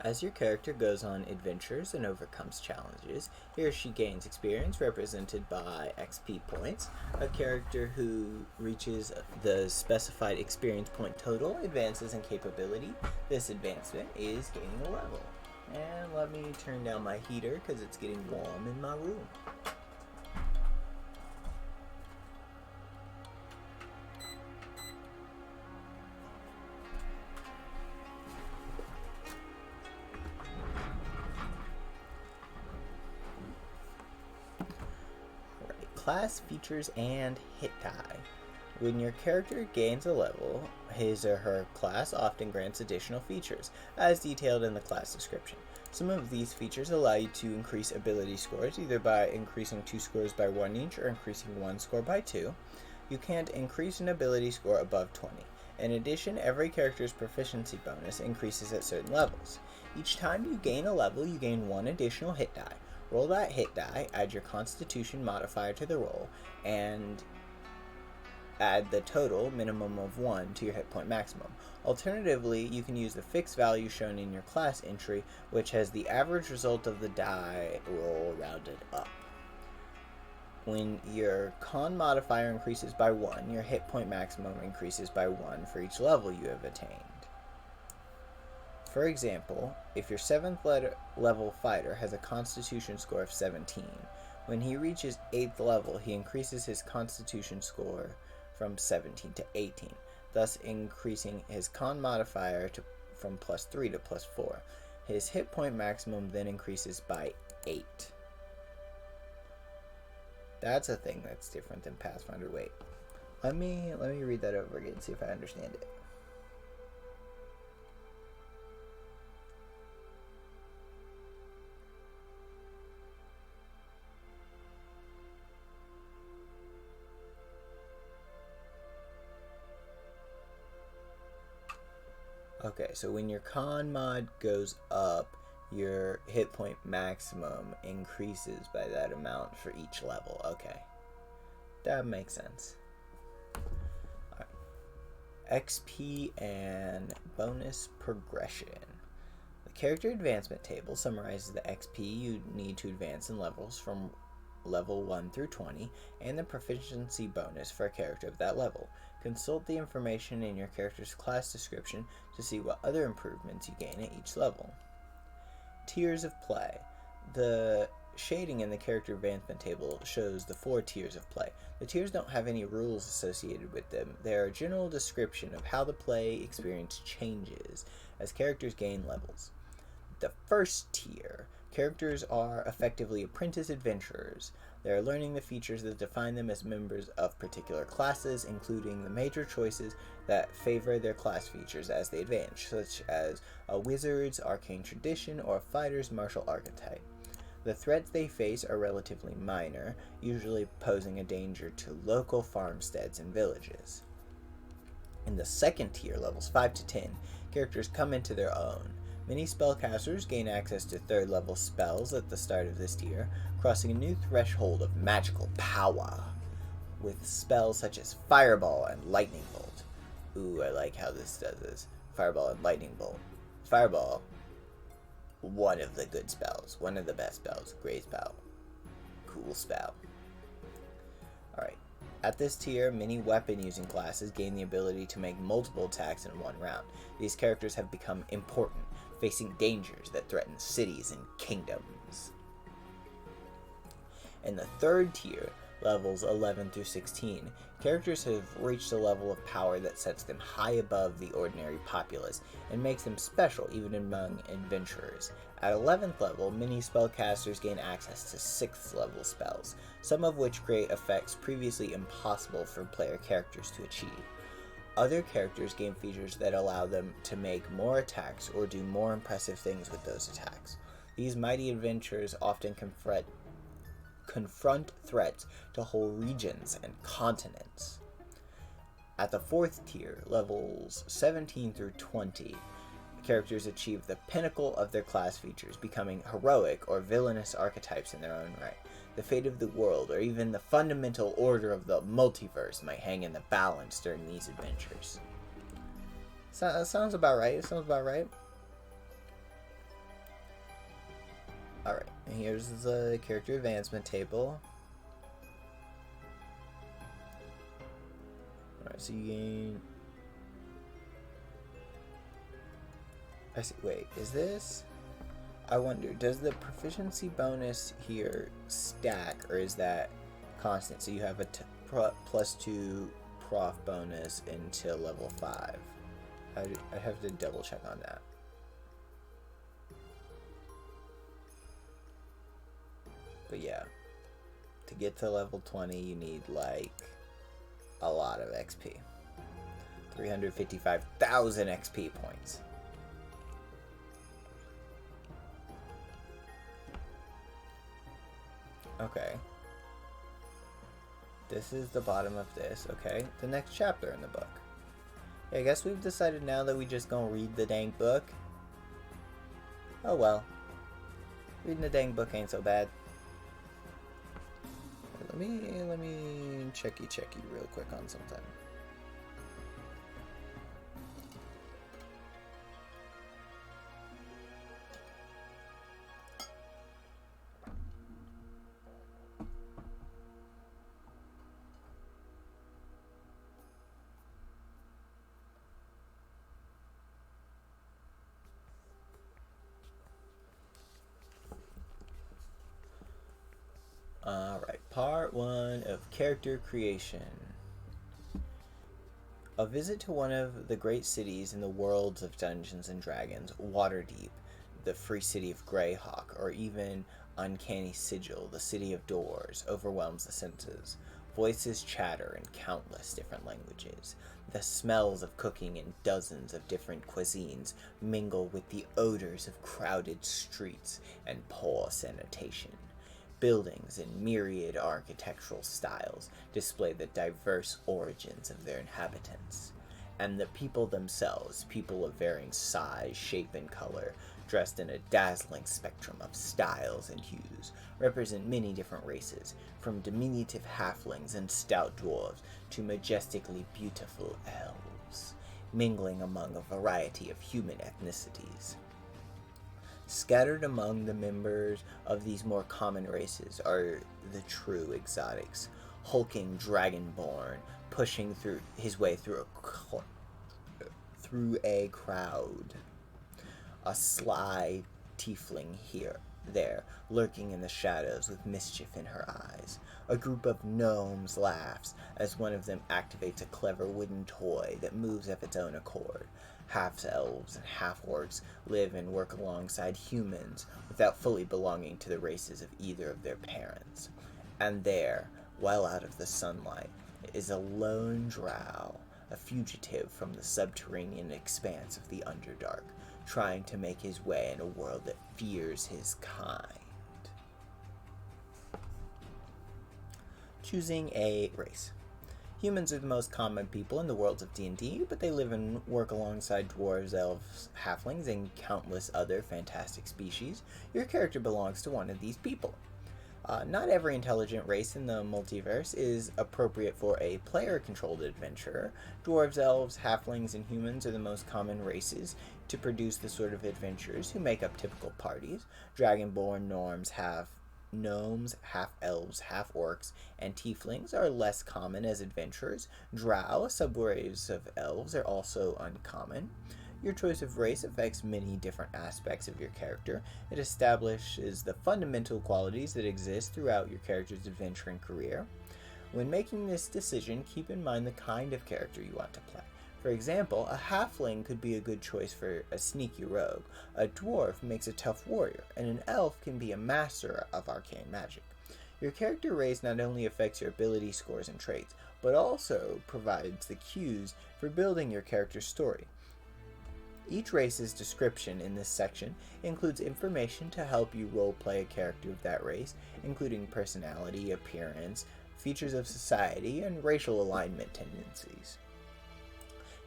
As your character goes on adventures and overcomes challenges, he or she gains experience represented by XP points. A character who reaches the specified experience point total advances in capability. This advancement is gaining a level. And let me turn down my heater because it's getting warm in my room. Class features and hit die. When your character gains a level, his or her class often grants additional features, as detailed in the class description. Some of these features allow you to increase ability scores, either by increasing 2 scores by 1 each or increasing 1 score by 2. You can't increase an ability score above 20. In addition, every character's proficiency bonus increases at certain levels. Each time you gain a level, you gain 1 additional hit die. Roll that hit die, add your Constitution modifier to the roll, and add the total minimum of 1 to your hit point maximum. Alternatively, you can use the fixed value shown in your class entry, which has the average result of the die roll rounded up. When your con modifier increases by 1, your hit point maximum increases by 1 for each level you have attained. For example, if your 7th level fighter has a Constitution score of 17, when he reaches 8th level, he increases his Constitution score from 17 to 18, thus increasing his con modifier from +3 to +4. His hit point maximum then increases by 8. That's a thing that's different than Pathfinder. Wait, let me read that over again, see if I understand it. Okay, so when your con mod goes up, your hit point maximum increases by that amount for each level. Okay, that makes sense. All right. XP and bonus progression. The character advancement table summarizes the XP you need to advance in levels from level 1 through 20, and the proficiency bonus for a character of that level. Consult the information in your character's class description to see what other improvements you gain at each level. Tiers of play. The shading in the character advancement table shows the 4 tiers of play. The tiers don't have any rules associated with them. They are a general description of how the play experience changes as characters gain levels. The first tier. Characters are effectively apprentice adventurers. They are learning the features that define them as members of particular classes, including the major choices that favor their class features as they advance, such as a wizard's arcane tradition or a fighter's martial archetype. The threats they face are relatively minor, usually posing a danger to local farmsteads and villages. In the second tier, levels 5 to 10, characters come into their own. Many spellcasters gain access to 3rd level spells at the start of this tier, crossing a new threshold of magical power, with spells such as Fireball and Lightning Bolt. Ooh, I like how this does this. Fireball and Lightning Bolt. Fireball, one of the good spells, one of the best spells, great spell, cool spell. Alright, at this tier, many weapon-using classes gain the ability to make multiple attacks in one round. These characters have become important, facing dangers that threaten cities and kingdoms. In the third tier, levels 11 through 16, characters have reached a level of power that sets them high above the ordinary populace and makes them special even among adventurers. At 11th level, many spellcasters gain access to 6th level spells, some of which create effects previously impossible for player characters to achieve. Other characters gain features that allow them to make more attacks or do more impressive things with those attacks. These mighty adventurers often confront threats to whole regions and continents. At the 4th tier, levels 17 through 20, characters achieve the pinnacle of their class features, becoming heroic or villainous archetypes in their own right. The fate of the world, or even the fundamental order of the multiverse, might hang in the balance during these adventures. Sounds about right. Alright, and here's the character advancement table. Alright, so you gain... I see, wait, is this... I wonder, does the proficiency bonus here stack, or is that constant? So you have a +2 prof bonus until level 5. I have to double check on that. But yeah, to get to level 20, you need, like, a lot of XP. 355,000 XP points. Okay. This is the bottom of this, okay? The next chapter in the book. Yeah, I guess we've decided now that we just gonna read the dang book. Oh well. Reading the dang book ain't so bad. Let me checky real quick on something. Alright, part 1 of character creation. A visit to one of the great cities in the worlds of Dungeons and Dragons, Waterdeep, the free city of Greyhawk, or even Uncanny Sigil, the city of doors, overwhelms the senses. Voices chatter in countless different languages. The smells of cooking in dozens of different cuisines mingle with the odors of crowded streets and poor sanitation. Buildings in myriad architectural styles display the diverse origins of their inhabitants. And the people themselves, people of varying size, shape, and color, dressed in a dazzling spectrum of styles and hues, represent many different races, from diminutive halflings and stout dwarves to majestically beautiful elves, mingling among a variety of human ethnicities. Scattered among the members of these more common races are the true exotics, hulking dragonborn, pushing through his way through a crowd. A sly tiefling there, lurking in the shadows with mischief in her eyes. A group of gnomes laughs as one of them activates a clever wooden toy that moves of its own accord. Half-elves and half-orcs live and work alongside humans without fully belonging to the races of either of their parents. And there, well out of the sunlight, is a lone drow, a fugitive from the subterranean expanse of the Underdark, trying to make his way in a world that fears his kind. Choosing a race. Humans are the most common people in the worlds of D&D, but they live and work alongside dwarves, elves, halflings, and countless other fantastic species. Your character belongs to one of these people. Not every intelligent race in the multiverse is appropriate for a player-controlled adventurer. Dwarves, elves, halflings, and humans are the most common races to produce the sort of adventurers who make up typical parties. Dragonborn gnomes, half-elves, half-orcs, and tieflings are less common as adventurers. Drow, subraces of elves, are also uncommon. Your choice of race affects many different aspects of your character. It establishes the fundamental qualities that exist throughout your character's adventuring career. When making this decision, keep in mind the kind of character you want to play. For example, a halfling could be a good choice for a sneaky rogue, a dwarf makes a tough warrior, and an elf can be a master of arcane magic. Your character race not only affects your ability scores and traits, but also provides the cues for building your character's story. Each race's description in this section includes information to help you roleplay a character of that race, including personality, appearance, features of society, and racial alignment tendencies.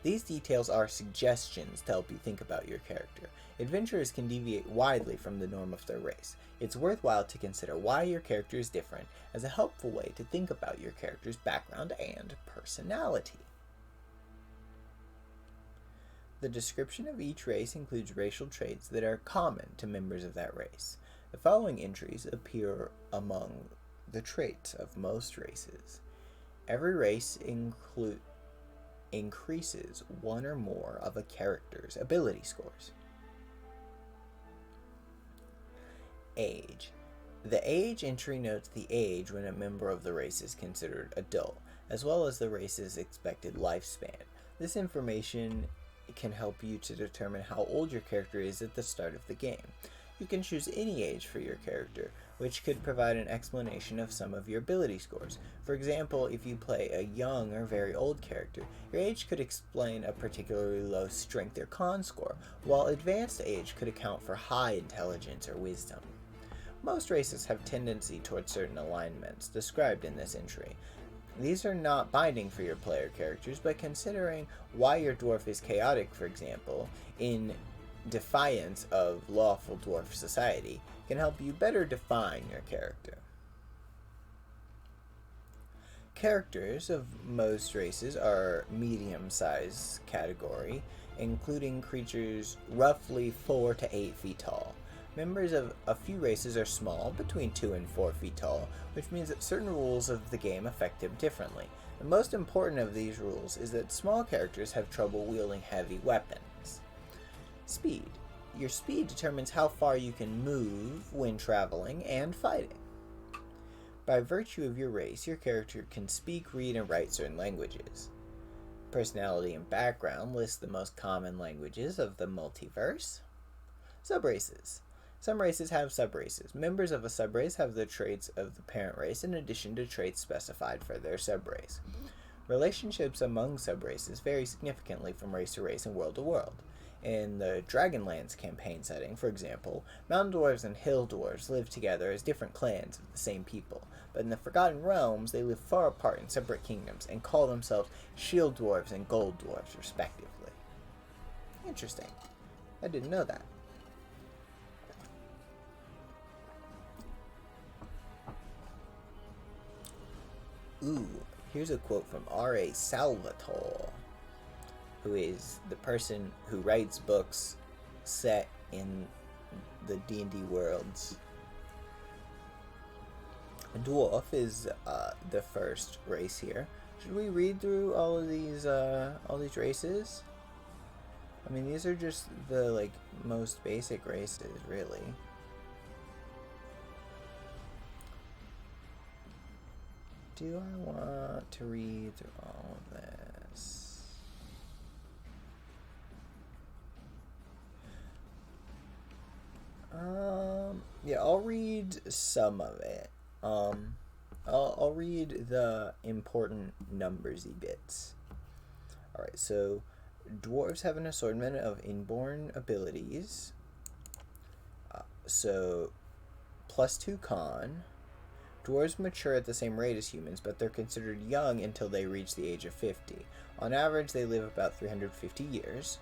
These details are suggestions to help you think about your character. Adventurers can deviate widely from the norm of their race. It's worthwhile to consider why your character is different as a helpful way to think about your character's background and personality. The description of each race includes racial traits that are common to members of that race. The following entries appear among the traits of most races. Every race increases one or more of a character's ability scores. Age. The age entry notes the age when a member of the race is considered adult, as well as the race's expected lifespan. This information can help you to determine how old your character is at the start of the game. You can choose any age for your character, which could provide an explanation of some of your ability scores. For example, if you play a young or very old character, your age could explain a particularly low strength or con score, while advanced age could account for high intelligence or wisdom. Most races have tendency towards certain alignments described in this entry. These are not binding for your player characters, but considering why your dwarf is chaotic, for example, in defiance of lawful dwarf society, can help you better define your character. Characters of most races are medium-sized category, including creatures roughly 4 to 8 feet tall. Members of a few races are small, between 2 and 4 feet tall, which means that certain rules of the game affect them differently. The most important of these rules is that small characters have trouble wielding heavy weapons. Speed. Your speed determines how far you can move when traveling and fighting. By virtue of your race, your character can speak, read, and write certain languages. Personality and background list the most common languages of the multiverse. Subraces. Some races have subraces. Members of a subrace have the traits of the parent race in addition to traits specified for their subrace. Relationships among subraces vary significantly from race to race and world to world. In the Dragonlance campaign setting, for example, Mountain Dwarves and Hill Dwarves live together as different clans of the same people, but in the Forgotten Realms, they live far apart in separate kingdoms and call themselves Shield Dwarves and Gold Dwarves, respectively. Interesting. I didn't know that. Ooh, here's a quote from R.A. Salvatore, who is the person who writes books set in the D&D worlds. A dwarf is the first race here. Should we read through all these races? I mean, these are just the most basic races, really. Do I want to read through all of this? Yeah, I'll read some of it. I'll read the important numbersy bits. Alright, so dwarves have an assortment of inborn abilities. So, +2 con. Dwarves mature at the same rate as humans, but they're considered young until they reach the age of 50. On average, they live about 350 years.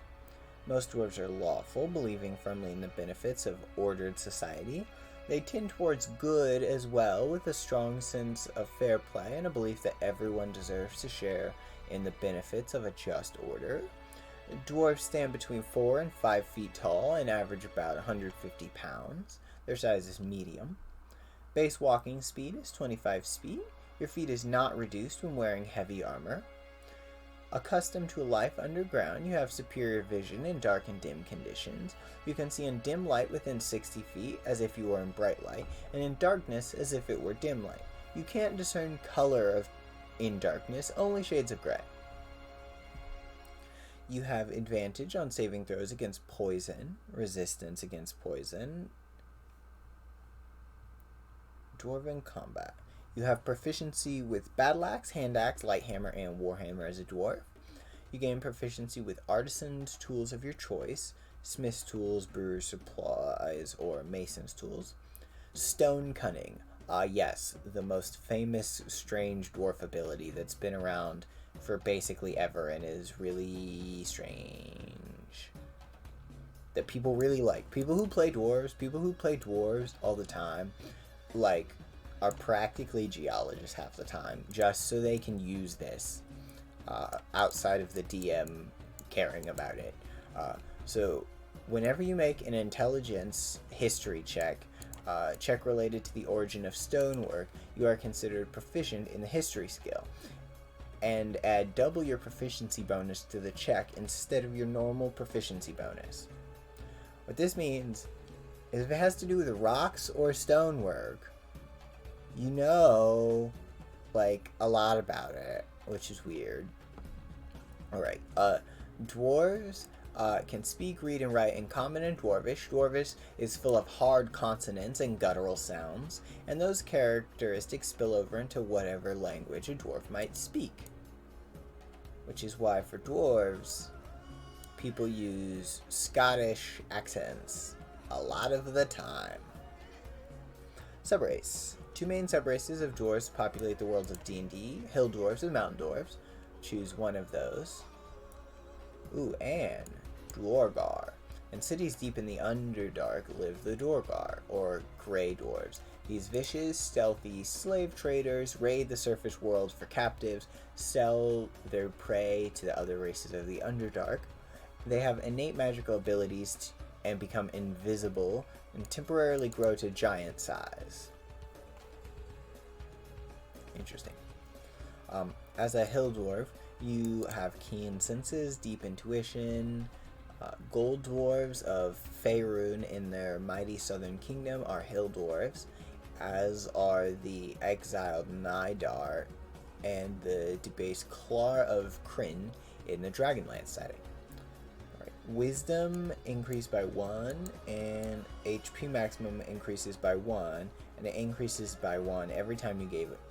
Most dwarves are lawful, believing firmly in the benefits of ordered society. They tend towards good as well, with a strong sense of fair play and a belief that everyone deserves to share in the benefits of a just order. Dwarves stand between 4 and 5 feet tall and average about 150 pounds. Their size is medium. Base walking speed is 25 speed. Your feet is not reduced when wearing heavy armor. Accustomed to a life underground, you have superior vision in dark and dim conditions. You can see in dim light within 60 feet, as if you were in bright light, and in darkness, as if it were dim light. You can't discern color in darkness, only shades of gray. You have advantage on saving throws against poison, resistance against poison. Dwarven Combat. You have proficiency with battle axe, hand axe, light hammer, and warhammer as a dwarf. You gain proficiency with artisan's tools of your choice, smith's tools, brewer's supplies, or mason's tools. Stone cunning. Yes, the most famous strange dwarf ability that's been around for basically ever and is really strange. That people really like. People who play dwarves all the time, like, are practically geologists half the time, just so they can use this outside of the DM caring about it. So whenever you make an intelligence history check related to the origin of stonework, you are considered proficient in the history skill, and add double your proficiency bonus to the check instead of your normal proficiency bonus. What this means is if it has to do with rocks or stonework, you know, like, a lot about it, which is weird. Alright, dwarves can speak, read, and write in Common and Dwarvish. Dwarvish is full of hard consonants and guttural sounds, and those characteristics spill over into whatever language a dwarf might speak. Which is why for dwarves, people use Scottish accents a lot of the time. Subrace. Two main subraces of dwarves populate the worlds of D&D, hill dwarves and mountain dwarves. Choose one of those. Ooh, and Dwargar. In cities deep in the Underdark live the Dwargar, or Grey Dwarves. These vicious, stealthy slave traders raid the surface world for captives, sell their prey to the other races of the Underdark. They have innate magical abilities and become invisible and temporarily grow to giant size. Interesting. As a hill dwarf, you have keen senses, deep intuition. Gold dwarves of Faerun in their mighty southern kingdom are hill dwarves, as are the exiled Nidar and the debased Clar of Kryn in the Dragonlance setting. Right. Wisdom increased by 1, and HP maximum increases by 1, and it increases by 1 every time you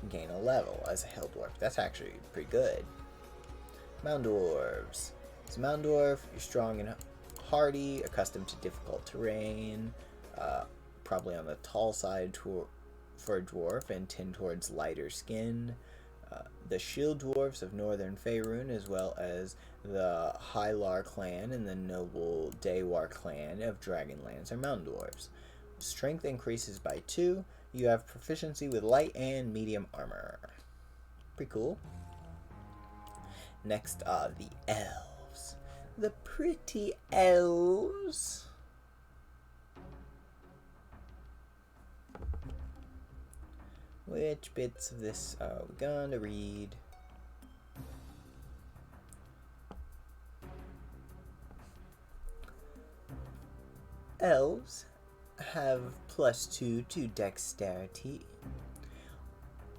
gain a level as a hill dwarf. That's actually pretty good. Mountain dwarves. As a mountain dwarf, you're strong and hardy, accustomed to difficult terrain, probably on the tall side for a dwarf, and tend towards lighter skin. The shield dwarves of northern Faerun, as well as the Hylar clan and the noble Daewar clan of Dragonlance, are mountain dwarves. Strength increases by 2. You have proficiency with light and medium armor. Pretty cool. Next are the elves. The pretty elves. Which bits of this are we gonna read? Elves have +2 to dexterity.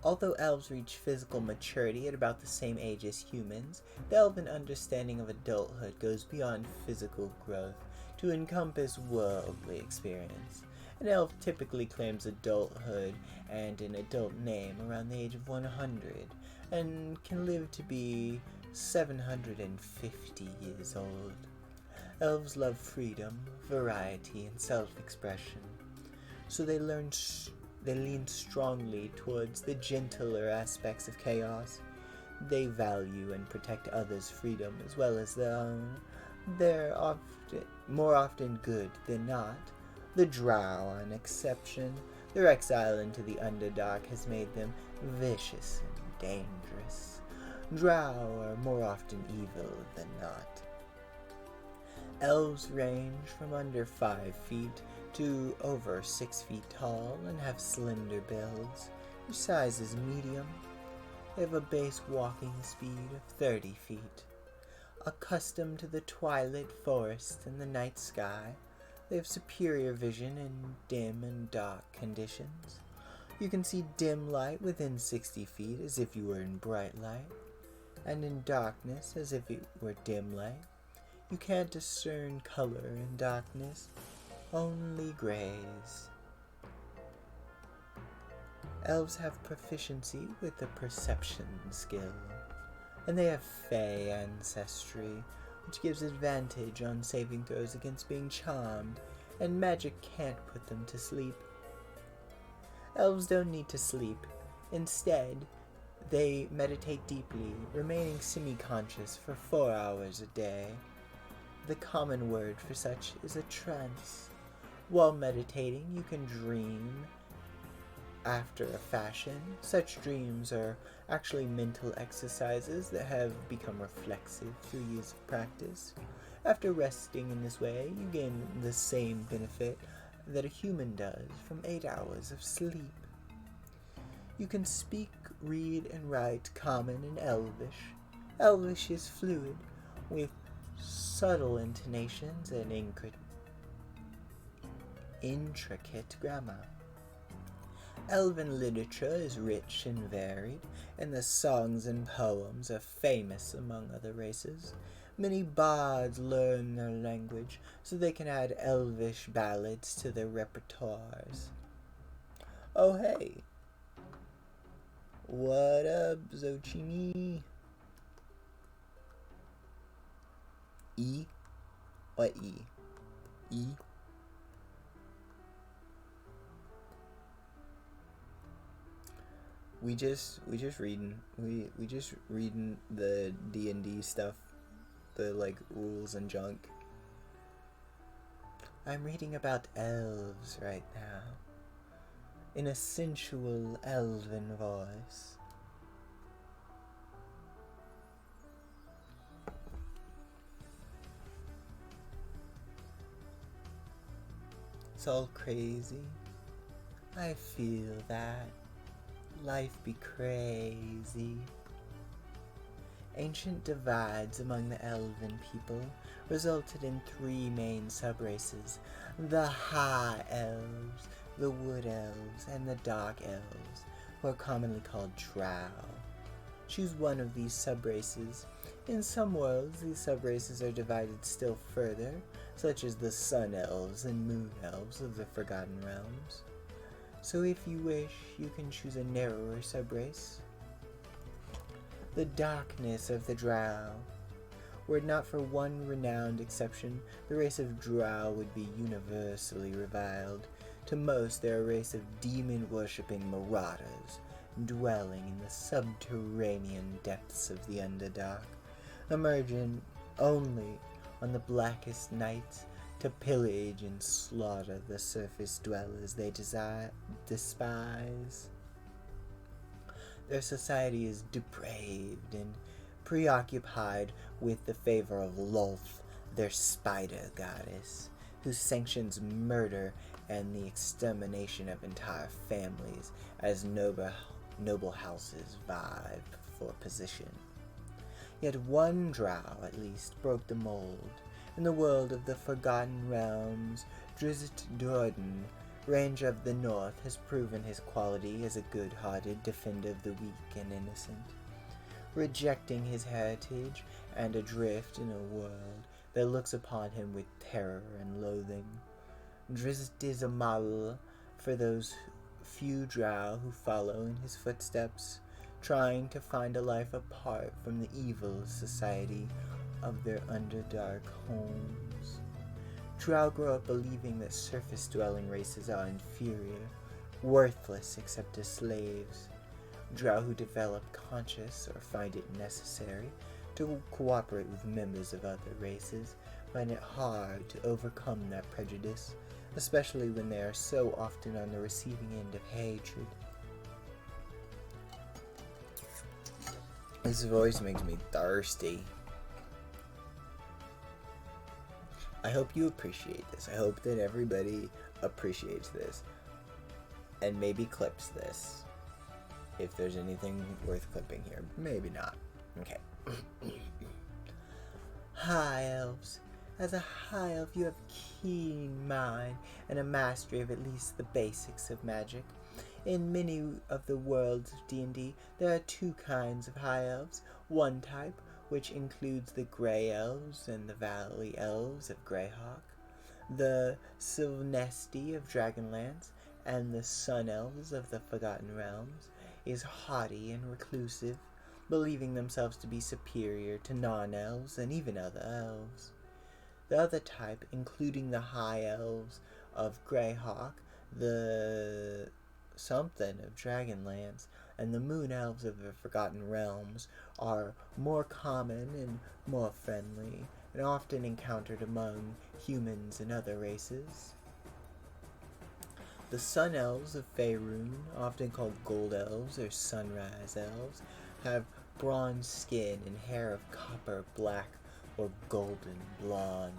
Although elves reach physical maturity at about the same age as humans, the elven understanding of adulthood goes beyond physical growth to encompass worldly experience. An elf typically claims adulthood and an adult name around the age of 100, and can live to be 750 years old. Elves love freedom, variety, and self-expression, so they lean strongly towards the gentler aspects of chaos. They value and protect others' freedom as well as their own. They're more often good than not. The Drow are an exception. Their exile into the Underdark has made them vicious and dangerous. Drow are more often evil than not. Elves range from under 5 feet to over 6 feet tall and have slender builds. Their size is medium. They have a base walking speed of 30 feet. Accustomed to the twilight forest and the night sky, they have superior vision in dim and dark conditions. You can see dim light within 60 feet as if you were in bright light, and in darkness as if it were dim light. You can't discern color in darkness, only grays. Elves have proficiency with the perception skill, and they have Fey ancestry, which gives advantage on saving throws against being charmed, and magic can't put them to sleep. Elves don't need to sleep. Instead, they meditate deeply, remaining semi-conscious for 4 hours a day. The common word for such is a trance. While meditating, you can dream after a fashion. Such dreams are actually mental exercises that have become reflexive through years of practice. After resting in this way, you gain the same benefit that a human does from 8 hours of sleep. You can speak, read, and write Common and Elvish. Elvish is fluid, with subtle intonations and intricate grammar. Elven literature is rich and varied, and the songs and poems are famous among other races. Many bards learn their language so they can add Elvish ballads to their repertoires. Oh hey! What up, Zochimi? E? What E? E? We just reading the D&D stuff, the like rules and junk. I'm reading about elves right now, in a sensual elven voice. It's all crazy. I feel that. Life be crazy. Ancient divides among the elven people resulted in 3 main subraces: the High Elves, the Wood Elves, and the Dark Elves, who are commonly called Drow. Choose one of these subraces. In some worlds, these subraces are divided still further, such as the Sun Elves and Moon Elves of the Forgotten Realms. So if you wish, you can choose a narrower subrace. The darkness of the Drow. Were it not for one renowned exception, the race of Drow would be universally reviled. To most, they are a race of demon-worshipping marauders, dwelling in the subterranean depths of the Underdark, emerging only on the blackest nights to pillage and slaughter the surface dwellers they despise. Their society is depraved and preoccupied with the favor of Lolth, their spider goddess, who sanctions murder and the extermination of entire families as noble houses vie for position. Yet one drow, at least, broke the mold. In the world of the Forgotten Realms, Drizzt Do'Urden, Ranger of the North, has proven his quality as a good-hearted defender of the weak and innocent. Rejecting his heritage and adrift in a world that looks upon him with terror and loathing, Drizzt is a model for those few drow who follow in his footsteps, trying to find a life apart from the evil society of their Underdark homes. Drow grow up believing that surface-dwelling races are inferior, worthless except as slaves. Drow who develop conscious or find it necessary to cooperate with members of other races find it hard to overcome that prejudice, especially when they are so often on the receiving end of hatred. This voice makes me thirsty. I hope you appreciate this. I hope that everybody appreciates this and maybe clips this. If there's anything worth clipping here. Maybe not. Okay. High Elves. As a High Elf, you have keen mind and a mastery of at least the basics of magic. In many of the worlds of D&D, there are 2 kinds of High Elves. One type, which includes the Grey Elves and the Valley Elves of Greyhawk, the Sylvanesti of Dragonlance, and the Sun Elves of the Forgotten Realms is haughty and reclusive, believing themselves to be superior to non-elves and even other elves. The other type, including the High Elves of Greyhawk, the something of Dragonlance, and the Moon Elves of the Forgotten Realms, are more common and more friendly, and often encountered among humans and other races. The Sun Elves of Faerun, often called Gold Elves or Sunrise Elves, have bronze skin and hair of copper, black, or golden blonde.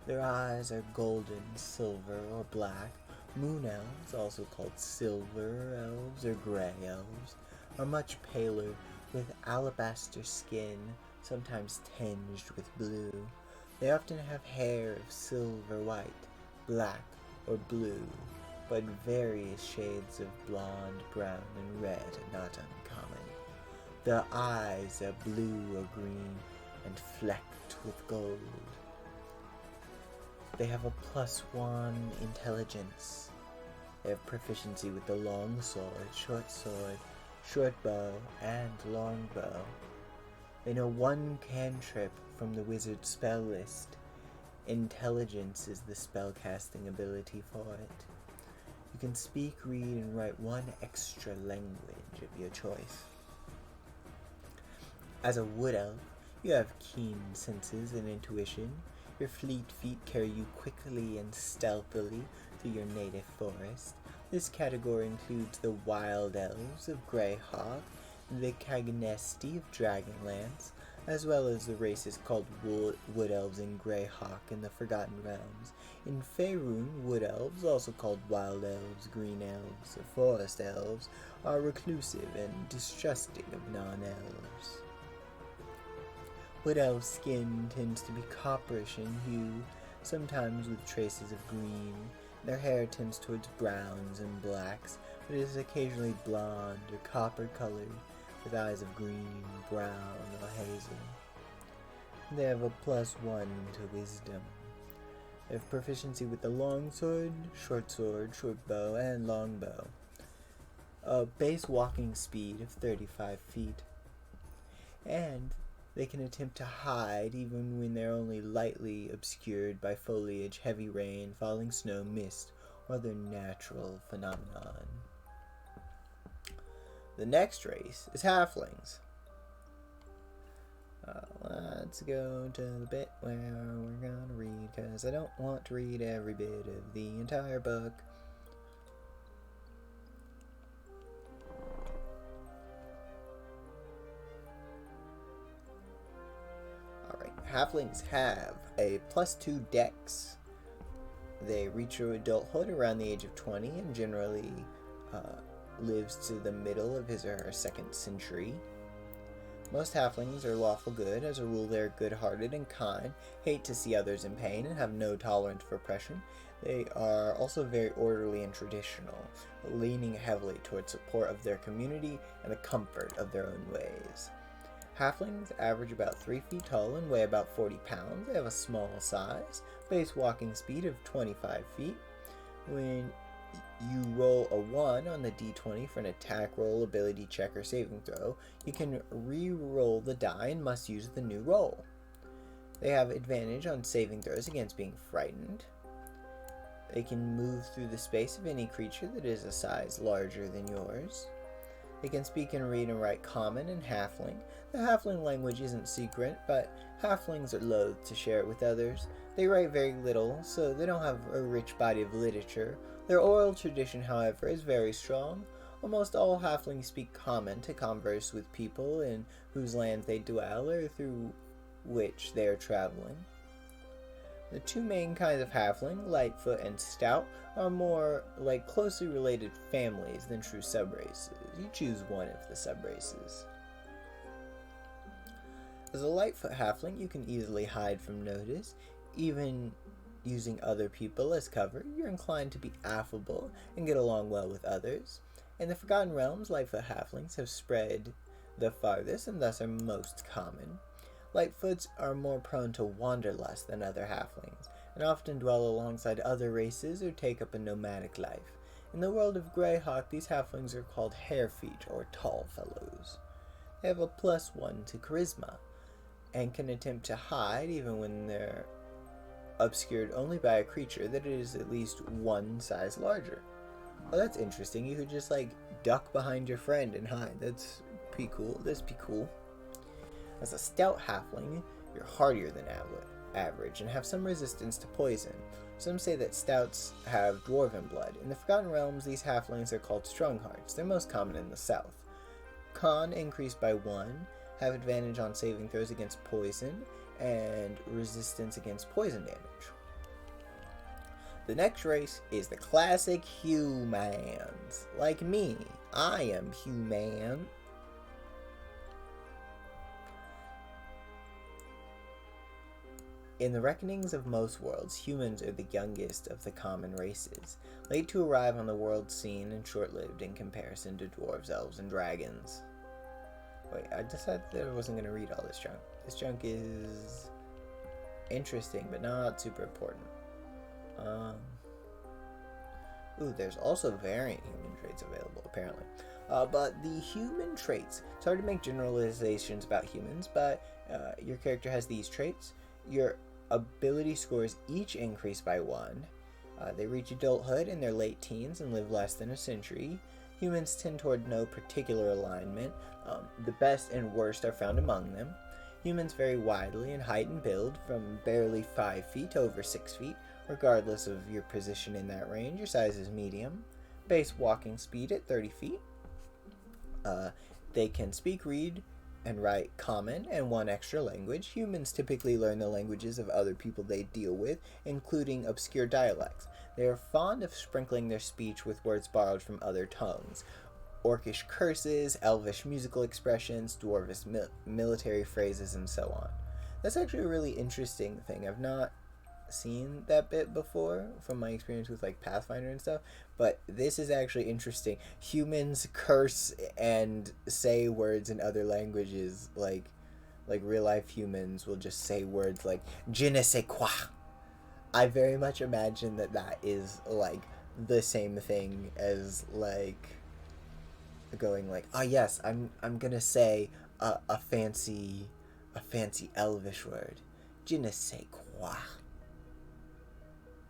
Their eyes are golden, silver, or black. Moon Elves, also called Silver Elves or Grey Elves, are much paler, with alabaster skin, sometimes tinged with blue. They often have hair of silver white, black, or blue, but various shades of blonde, brown, and red are not uncommon. Their eyes are blue or green and flecked with gold. They have a +1 intelligence. They have proficiency with the long sword, short bow, and long bow. They know one cantrip from the wizard spell list. Intelligence is the spellcasting ability for it. You can speak, read, and write one extra language of your choice. As a wood elf, you have keen senses and intuition. Your fleet feet carry you quickly and stealthily through your native forest. This category includes the Wild Elves of Greyhawk, the Cagnesti of Dragonlance, as well as the races called Wood Elves in Greyhawk in the Forgotten Realms. In Faerun, Wood Elves, also called Wild Elves, Green Elves, or Forest Elves, are reclusive and distrusting of non-elves. Wood Elf skin tends to be copperish in hue, sometimes with traces of green. Their hair tends towards browns and blacks, but is occasionally blonde or copper-colored, with eyes of green, brown, or hazel. They have a +1 to wisdom. They have proficiency with the long sword, short bow, and long bow. A base walking speed of 35 feet. And they can attempt to hide even when they're only lightly obscured by foliage, heavy rain, falling snow, mist, or other natural phenomenon. The next race is Halflings. Let's go to the bit where we're going to read, because I don't want to read every bit of the entire book. Halflings have a +2 dex. They reach adulthood around the age of 20 and generally lives to the middle of his or her second century. Most halflings are lawful good. As a rule, they're good-hearted and kind, hate to see others in pain, and have no tolerance for oppression. They are also very orderly and traditional, leaning heavily towards support of their community and the comfort of their own ways. Halflings average about 3 feet tall and weigh about 40 pounds. They have a small size, base walking speed of 25 feet. When you roll a 1 on the d20 for an attack roll, ability check, or saving throw, you can re-roll the die and must use the new roll. They have advantage on saving throws against being frightened. They can move through the space of any creature that is a size larger than yours. They can speak and read and write Common and Halfling. The Halfling language isn't secret, but Halflings are loath to share it with others. They write very little, so they don't have a rich body of literature. Their oral tradition, however, is very strong. Almost all Halflings speak Common to converse with people in whose lands they dwell or through which they are traveling. The two main kinds of Halfling, Lightfoot and Stout, are more like closely related families than true subraces. You choose one of the subraces. As a Lightfoot Halfling, you can easily hide from notice, even using other people as cover. You're inclined to be affable and get along well with others. In the Forgotten Realms, Lightfoot Halflings have spread the farthest and thus are most common. Lightfoots are more prone to wanderlust than other halflings, and often dwell alongside other races or take up a nomadic life. In the world of Greyhawk, these halflings are called Harefeet, or Tall Fellows. They have a +1 to Charisma, and can attempt to hide even when they're obscured only by a creature that is at least one size larger. Oh, that's interesting. You could just, like, duck behind your friend and hide. That's pretty cool. That's pretty cool. As a stout halfling, you're hardier than average and have some resistance to poison. Some say that stouts have dwarven blood. In the Forgotten Realms, these halflings are called Stronghearts. They're most common in the south. Con increased by 1, have advantage on saving throws against poison, and resistance against poison damage. The next race is the classic humans. Like me, I am human. In the reckonings of most worlds, humans are the youngest of the common races, late to arrive on the world scene and short-lived in comparison to dwarves, elves, and dragons. Wait, I decided that I wasn't going to read all this junk. This junk is interesting, but not super important. Ooh, there's also variant human traits available, apparently. But the human traits, it's hard to make generalizations about humans, but your character has these traits. Your ability scores each increase by 1. They reach adulthood in their late teens and live less than a century. Humans tend toward no particular alignment. The best and worst are found among them. Humans vary widely in height and build, from barely 5 feet to over 6 feet. Regardless of your position in that range, your size is medium. Base walking speed at 30 feet. They can speak, read, and write Common and 1 extra language. Humans typically learn the languages of other people they deal with, including obscure dialects. They are fond of sprinkling their speech with words borrowed from other tongues. Orcish curses, Elvish musical expressions, Dwarvish military phrases, and so on. That's actually a really interesting thing. I've not seen that bit before from my experience with, like, Pathfinder and stuff, but this is actually interesting. Humans curse and say words in other languages, like real life humans will just say words like je ne sais quoi. I very much imagine that is, like, the same thing as, like, going like, oh yes, I'm gonna say a fancy Elvish word, je ne sais quoi.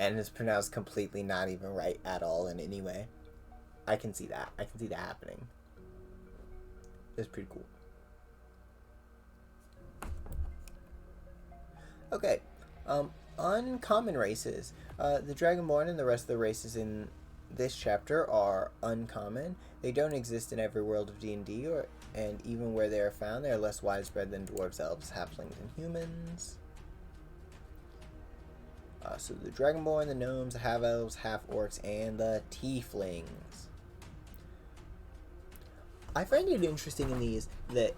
And it's pronounced completely not even right at all in any way. I can see that. I can see that happening. It's pretty cool. Okay. Uncommon races. The Dragonborn and the rest of the races in this chapter are uncommon. They don't exist in every world of D&D, and even where they are found, they are less widespread than dwarves, elves, halflings, and humans. So the Dragonborn, the Gnomes, the half-elves, half-orcs, and the tieflings. I find it interesting in these that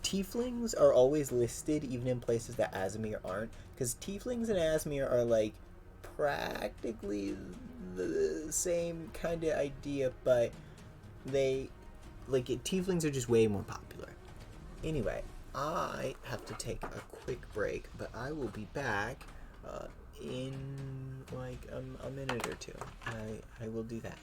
tieflings are always listed even in places that Aasimar aren't, because tieflings and Aasimar are, like, practically the same kind of idea, but they, like, tieflings are just way more popular. Anyway, I have to take a quick break, but I will be back in, like, a minute or two. I will do that.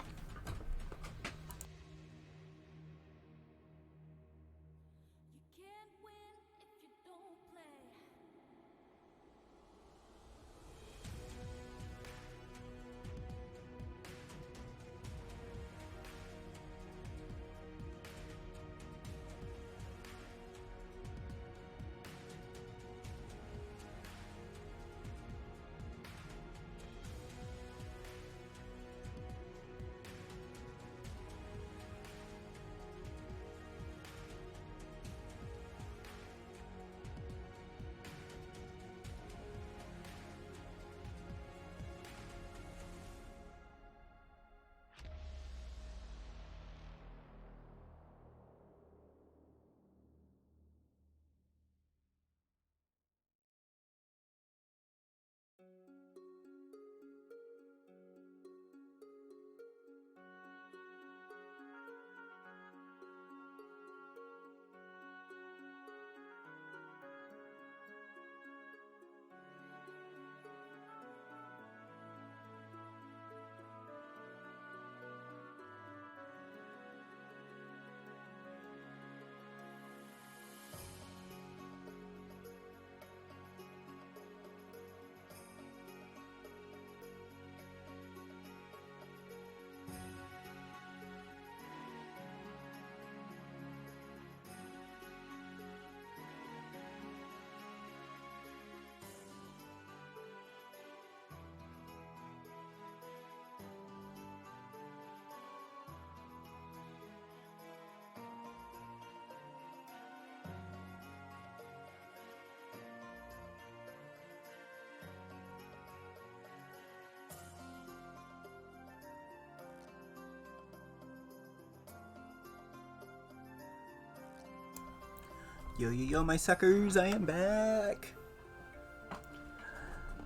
Yo, yo, yo, my suckers, I am back!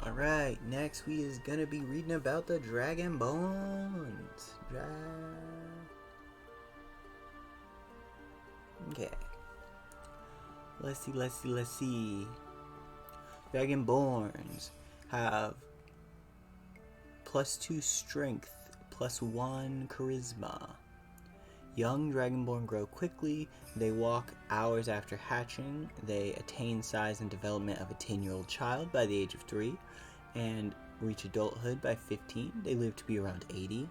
Alright, next we is gonna be reading about the Dragonborns. Okay. Let's see. Dragonborns have +2 strength, +1 charisma. Young Dragonborn grow quickly. They walk hours after hatching. They attain size and development of a 10-year-old child by the age of 3 and reach adulthood by 15. They live to be around 80.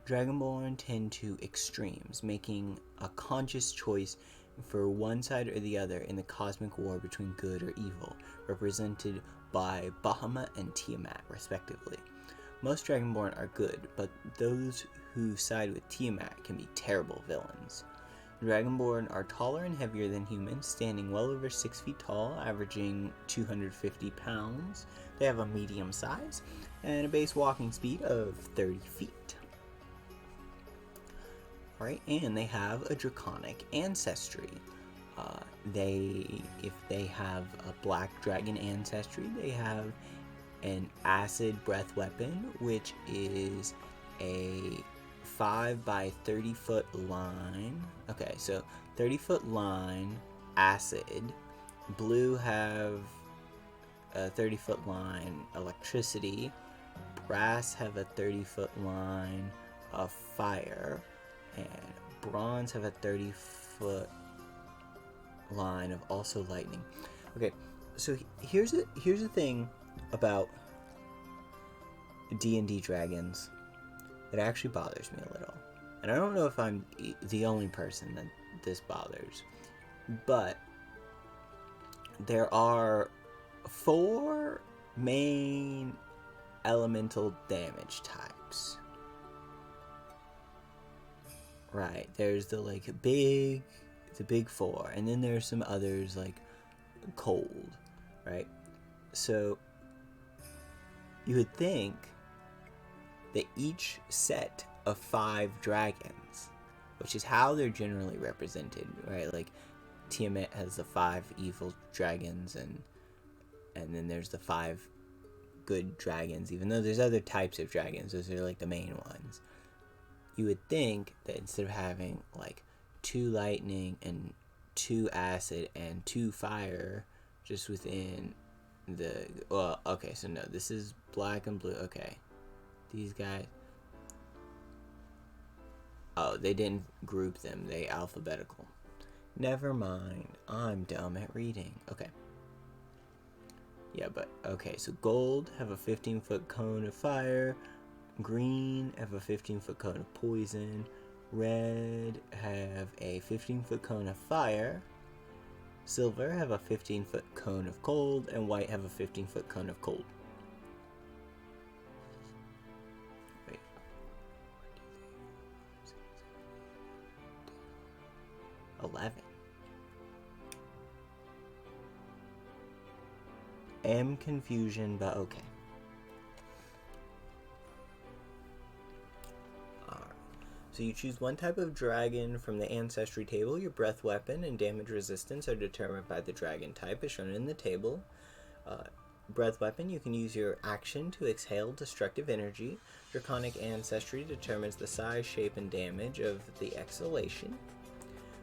Dragonborn tend to extremes, making a conscious choice for one side or the other in the cosmic war between good or evil, represented by Bahamut and Tiamat, respectively. Most Dragonborn are good, but those who side with Tiamat can be terrible villains. Dragonborn are taller and heavier than humans, standing well over 6 feet tall, averaging 250 pounds. They have a medium size and a base walking speed of 30 feet. Alright, and they have a draconic ancestry. If they have a black dragon ancestry, they have an acid breath weapon, which is a 5 by 30 foot line. Okay, so 30 foot line, acid. Blue have a 30 foot line, electricity. Brass have a 30 foot line of fire. And bronze have a 30 foot line of also lightning. Okay, so here's the thing about D&D dragons that actually bothers me a little. And I don't know if I'm the only person that this bothers, but there are 4 main elemental damage types. Right, there's the big 4, and then there's some others like cold, right? So you would think that each set of 5 dragons, which is how they're generally represented, right? Like Tiamat has the 5 evil dragons, and then there's the 5 good dragons, even though there's other types of dragons. Those are like the main ones. You would think that instead of having like 2 lightning and 2 acid and 2 fire just within the, well, okay, so no, this is black and blue. Okay, these guys, oh, they didn't group them, they alphabetical. Never mind, I'm dumb at reading. Okay, yeah, but okay, so gold have a 15-foot cone of fire. Green have a 15-foot cone of poison. Red have a 15-foot cone of fire. Silver have a 15-foot cone of cold. And white have a 15-foot cone of cold. Wait. 11. M confusion, but okay. So you choose one type of dragon from the ancestry table. Your breath weapon and damage resistance are determined by the dragon type as shown in the table. Breath weapon, you can use your action to exhale destructive energy. Draconic ancestry determines the size, shape, and damage of the exhalation.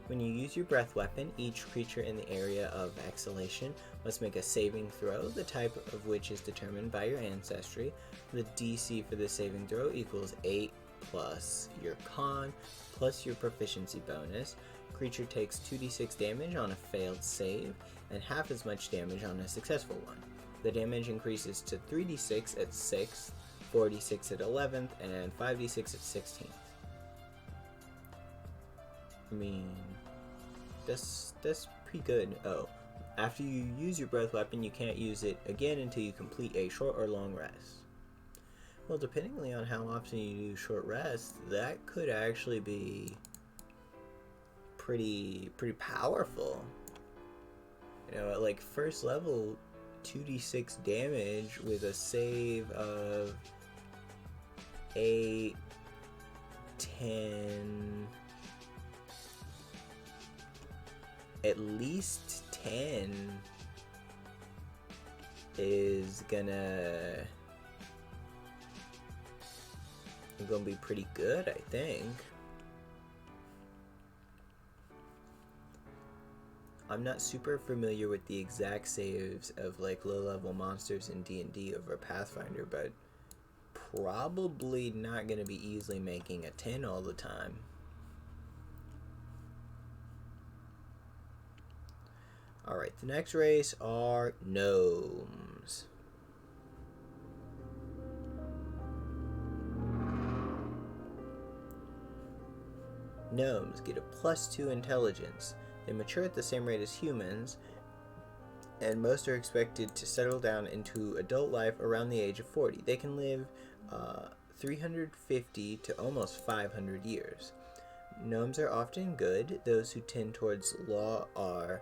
When you use your breath weapon, each creature in the area of exhalation must make a saving throw, the type of which is determined by your ancestry. The DC for the saving throw equals 8 plus your con plus your proficiency bonus. Creature takes 2d6 damage on a failed save and half as much damage on a successful one. The damage increases to 3d6 at 6th, 4d6 at 11th, and 5d6 at 16th. I mean, that's pretty good. Oh, after you use your breath weapon, you can't use it again until you complete a short or long rest. Well, depending on how often you do short rest, that could actually be pretty powerful. You know, at like first level, 2d6 damage with a save of 8, 10, at least 10 is gonna be pretty good, I think. I'm not super familiar with the exact saves of like low-level monsters in D&D over Pathfinder, but probably not going to be easily making a 10 all the time. Alright, the next race are Gnomes. Gnomes get a +2 intelligence. They mature at the same rate as humans, and most are expected to settle down into adult life around the age of 40. They can live 350 to almost 500 years. Gnomes are often good. Those who tend towards law are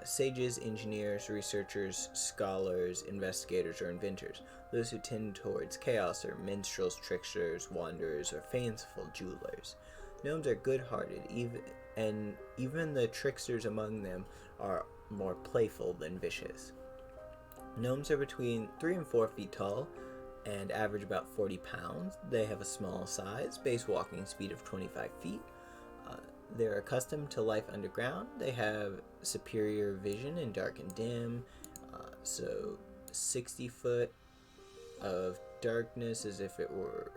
sages, engineers, researchers, scholars, investigators, or inventors. Those who tend towards chaos are minstrels, tricksters, wanderers, or fanciful jewelers. Gnomes are good-hearted, even the tricksters among them are more playful than vicious. Gnomes are between 3 and 4 feet tall and average about 40 pounds. They have a small size, base walking speed of 25 feet. They're accustomed to life underground. They have superior vision in dark and dim, so 60 foot of darkness as if it were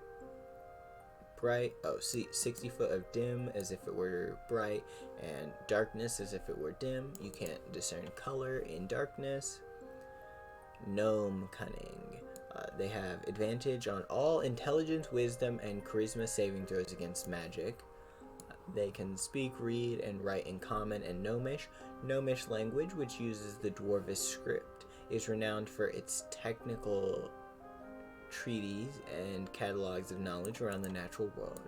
bright. 60 foot of dim as if it were bright, and darkness as if it were dim. You can't discern color in darkness. Gnome cunning. They have advantage on all intelligence, wisdom, and charisma saving throws against magic. They can speak, read, and write in Common and Gnomish. Gnomish language, which uses the Dwarvish script, is renowned for its technical treaties and catalogs of knowledge around the natural world.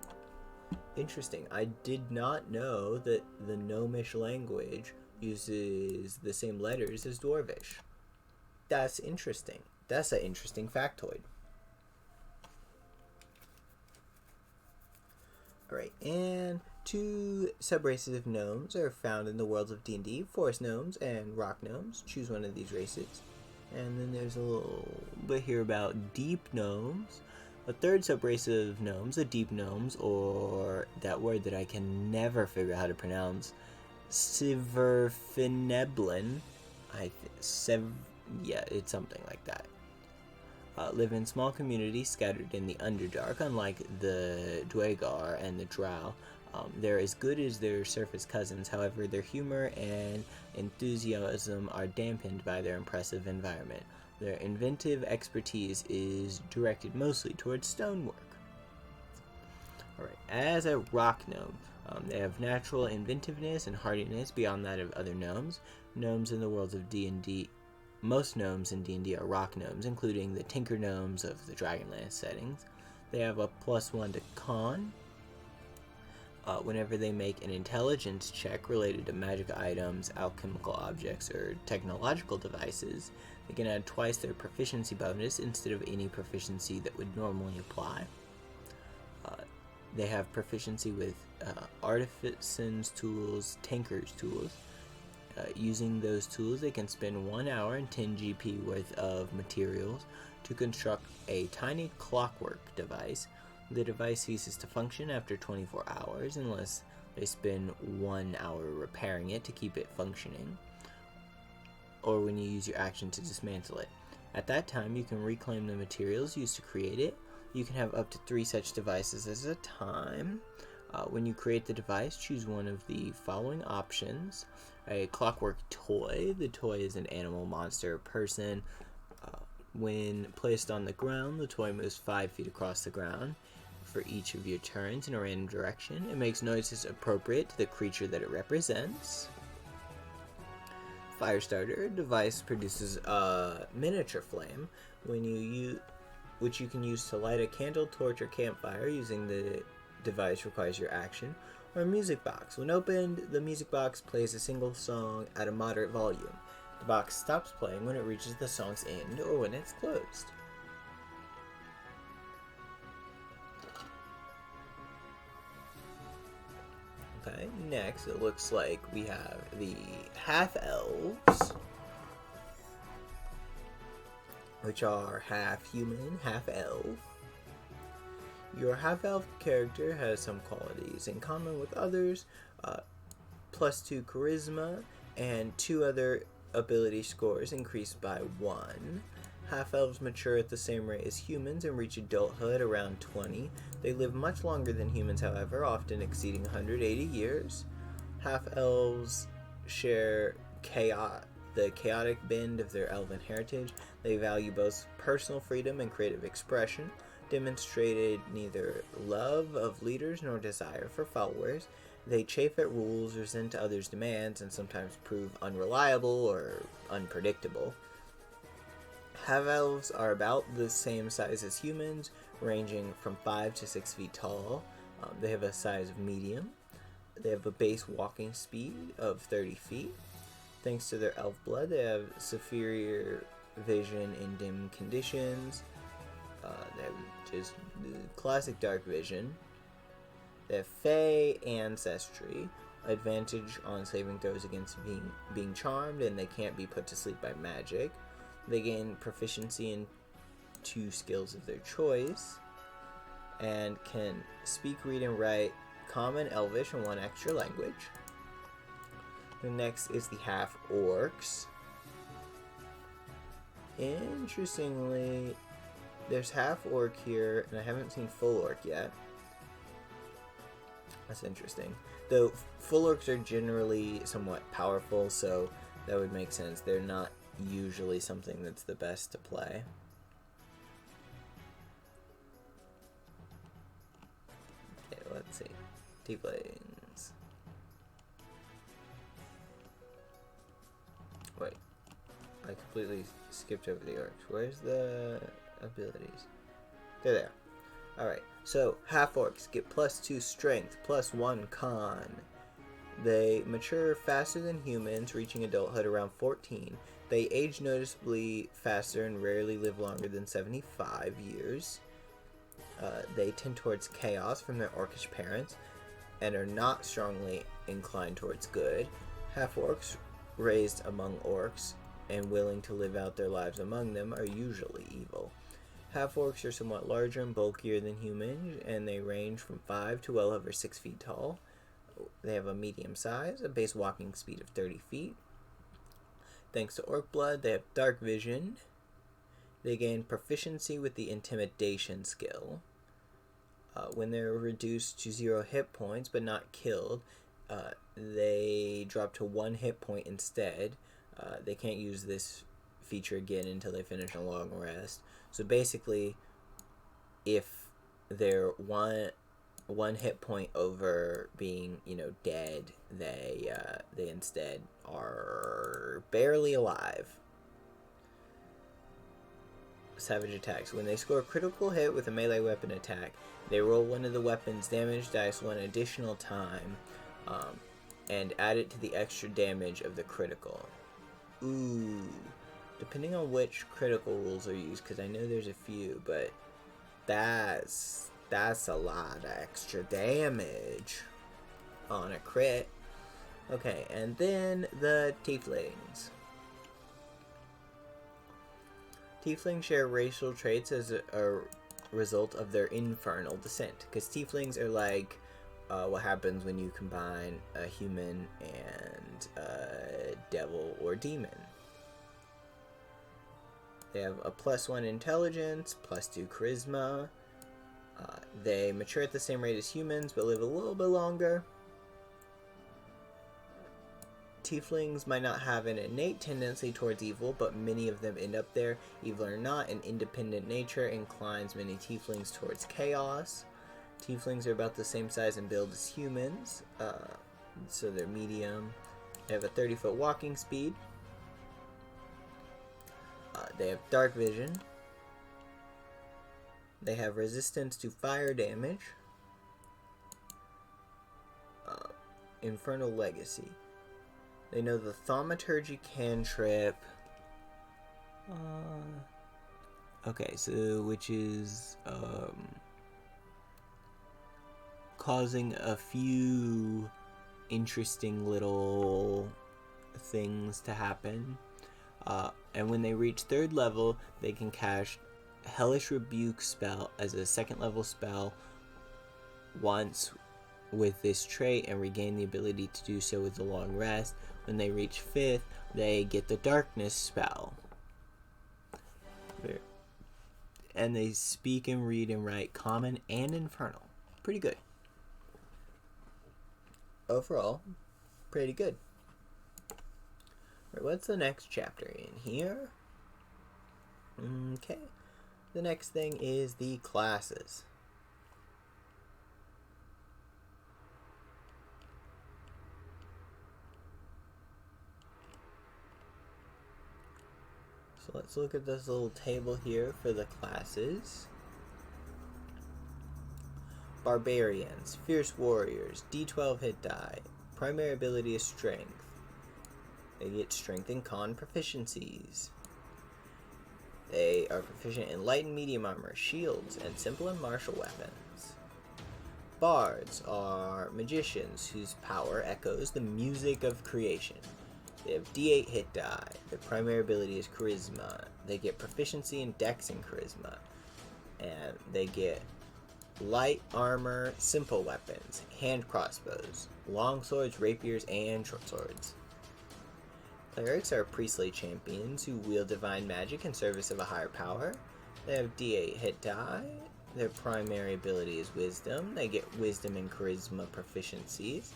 Interesting. I did not know that the Gnomish language uses the same letters as Dwarvish. That's interesting. That's an interesting factoid. Alright, and 2 subraces of gnomes are found in the worlds of D&D, forest gnomes and rock gnomes. Choose one of these races. And then there's a little bit here about deep gnomes. A third subrace of gnomes, the deep gnomes, or that word that I can never figure out how to pronounce, Siverfineblin. It's something like that. Live in small communities scattered in the Underdark. Unlike the Dwagar and the Drow, they're as good as their surface cousins. However, their humor and enthusiasm are dampened by their impressive environment. Their inventive expertise is directed mostly towards stonework. Alright, as a rock gnome, they have natural inventiveness and hardiness beyond that of other gnomes. Gnomes in the worlds of D&D, most gnomes in D&D are rock gnomes, including the Tinker Gnomes of the Dragonlance settings. They have a +1 to con. Whenever they make an intelligence check related to magic items, alchemical objects, or technological devices, they can add twice their proficiency bonus instead of any proficiency that would normally apply. They have proficiency with artisans' tools, tinker's tools. Using those tools, they can spend 1 hour and 10 GP worth of materials to construct a tiny clockwork device. The device ceases to function after 24 hours unless they spend 1 hour repairing it to keep it functioning, or when you use your action to dismantle it. At that time, you can reclaim the materials used to create it. You can have up to 3 such devices at a time. When you create the device, choose one of the following options. A clockwork toy. The toy is an animal, monster, or person. When placed on the ground, the toy moves 5 feet across the ground for each of your turns in a random direction. It makes noises appropriate to the creature that it represents. Firestarter. Device produces a miniature flame which you can use to light a candle, torch, or campfire. Using the device requires your action. Or a music box. When opened, the music box plays a single song at a moderate volume. The box stops playing when it reaches the song's end or when it's closed. Okay, next it looks like we have the Half-Elves, which are half human, half elf. Your half-elf character has some qualities in common with others, +2 charisma, and 2 other ability scores increased by 1. Half-elves mature at the same rate as humans and reach adulthood around 20. They live much longer than humans, however, often exceeding 180 years. Half-elves share the chaotic bend of their elven heritage. They value both personal freedom and creative expression, demonstrated neither love of leaders nor desire for followers. They chafe at rules, resent others' demands, and sometimes prove unreliable or unpredictable. Half-elves are about the same size as humans, ranging from 5 to 6 feet tall. They have a size of medium. They have a base walking speed of 30 feet. Thanks to their elf blood, they have superior vision in dim conditions. They have just classic dark vision. They have Fey ancestry, advantage on saving throws against being charmed, and they can't be put to sleep by magic. They gain proficiency in 2 skills of their choice, and can speak, read, and write Common, Elvish, and 1 extra language. The next is the half-orcs. Interestingly, there's half-orc here, and I haven't seen full-orc yet. That's interesting. Though full orcs are generally somewhat powerful, so that would make sense. They're not usually something that's the best to play. Okay, let's see. Tieflings. Wait. I completely skipped over the orcs. Where's the abilities? They're there. Alright, so half-orcs get +2 strength, +1 con. They mature faster than humans, reaching adulthood around 14. They age noticeably faster and rarely live longer than 75 years. They tend towards chaos from their orcish parents and are not strongly inclined towards good. Half-orcs raised among orcs and willing to live out their lives among them are usually evil. Half-orcs are somewhat larger and bulkier than humans, and they range from 5 to well over 6 feet tall. They have a medium size, a base walking speed of 30 feet. Thanks to orc blood, they have dark vision. They gain proficiency with the intimidation skill. When they're reduced to 0 hit points but not killed, they drop to 1 hit point instead. They can't use this feature again until they finish a long rest. So basically, if they're one hit point over being, dead, they instead are barely alive. Savage attacks. When they score a critical hit with a melee weapon attack, they roll one of the weapon's damage dice 1 additional time, and add it to the extra damage of the critical. Ooh. Depending on which critical rules are used, because I know there's a few, but that's a lot of extra damage on a crit. Okay, and then the tieflings. Tieflings share racial traits as a result of their infernal descent, because tieflings are like what happens when you combine a human and a devil or demon. They have a +1 intelligence, +2 charisma. They mature at the same rate as humans, but live a little bit longer. Tieflings might not have an innate tendency towards evil, but many of them end up there. Evil or not, an independent nature inclines many tieflings towards chaos. Tieflings are about the same size and build as humans, so they're medium. They have a 30-foot walking speed. They have dark vision. They have resistance to fire damage. Infernal Legacy. They know the Thaumaturgy cantrip. Okay, so which is causing a few interesting little things to happen. And when they reach 3rd level, they can cast Hellish Rebuke spell as a 2nd level spell once with this trait and regain the ability to do so with a long rest. When they reach 5th, they get the Darkness spell. And they speak and read and write Common and Infernal. Pretty good. Overall, pretty good. Right, what's the next chapter in here? Okay. The next thing is the classes. So let's look at this little table here for the classes. Barbarians, Fierce Warriors, D12 hit die. Primary ability is Strength. They get Strength and Con proficiencies. They are proficient in light and medium armor, shields, and simple and martial weapons. Bards are magicians whose power echoes the music of creation. They have D8 hit die. Their primary ability is Charisma. They get proficiency in Dex and Charisma. And they get light armor, simple weapons, hand crossbows, long swords, rapiers, and short swords. Clerics are priestly champions who wield divine magic in service of a higher power. They have D8 hit die. Their primary ability is Wisdom. They get Wisdom and Charisma proficiencies.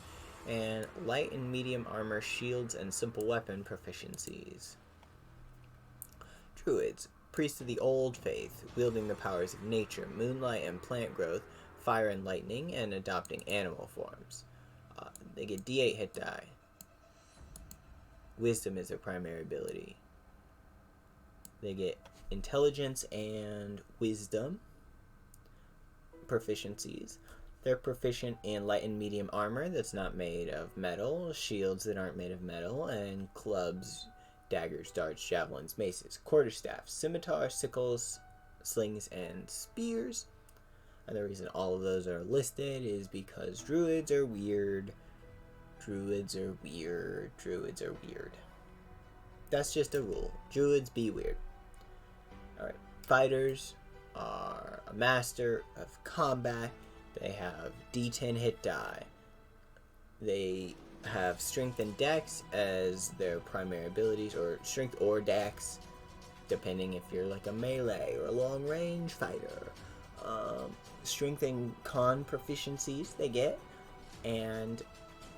And light and medium armor, shields, and simple weapon proficiencies. Druids, priests of the old faith, wielding the powers of nature, moonlight and plant growth, fire and lightning, and adopting animal forms. They get D8 hit die. Wisdom is their primary ability. They get intelligence and wisdom proficiencies. They're proficient in light and medium armor that's not made of metal, shields that aren't made of metal, and clubs, daggers, darts, javelins, maces, quarterstaffs, scimitars, sickles, slings, and spears. And the reason all of those are listed is because druids are weird. Druids are weird. Druids are weird. That's just a rule. Druids be weird. Alright. Fighters are a master of combat. They have D10 hit die. They have strength and dex as their primary abilities, or strength or dex, depending if you're like a melee or a long range fighter. Strength and con proficiencies they get, and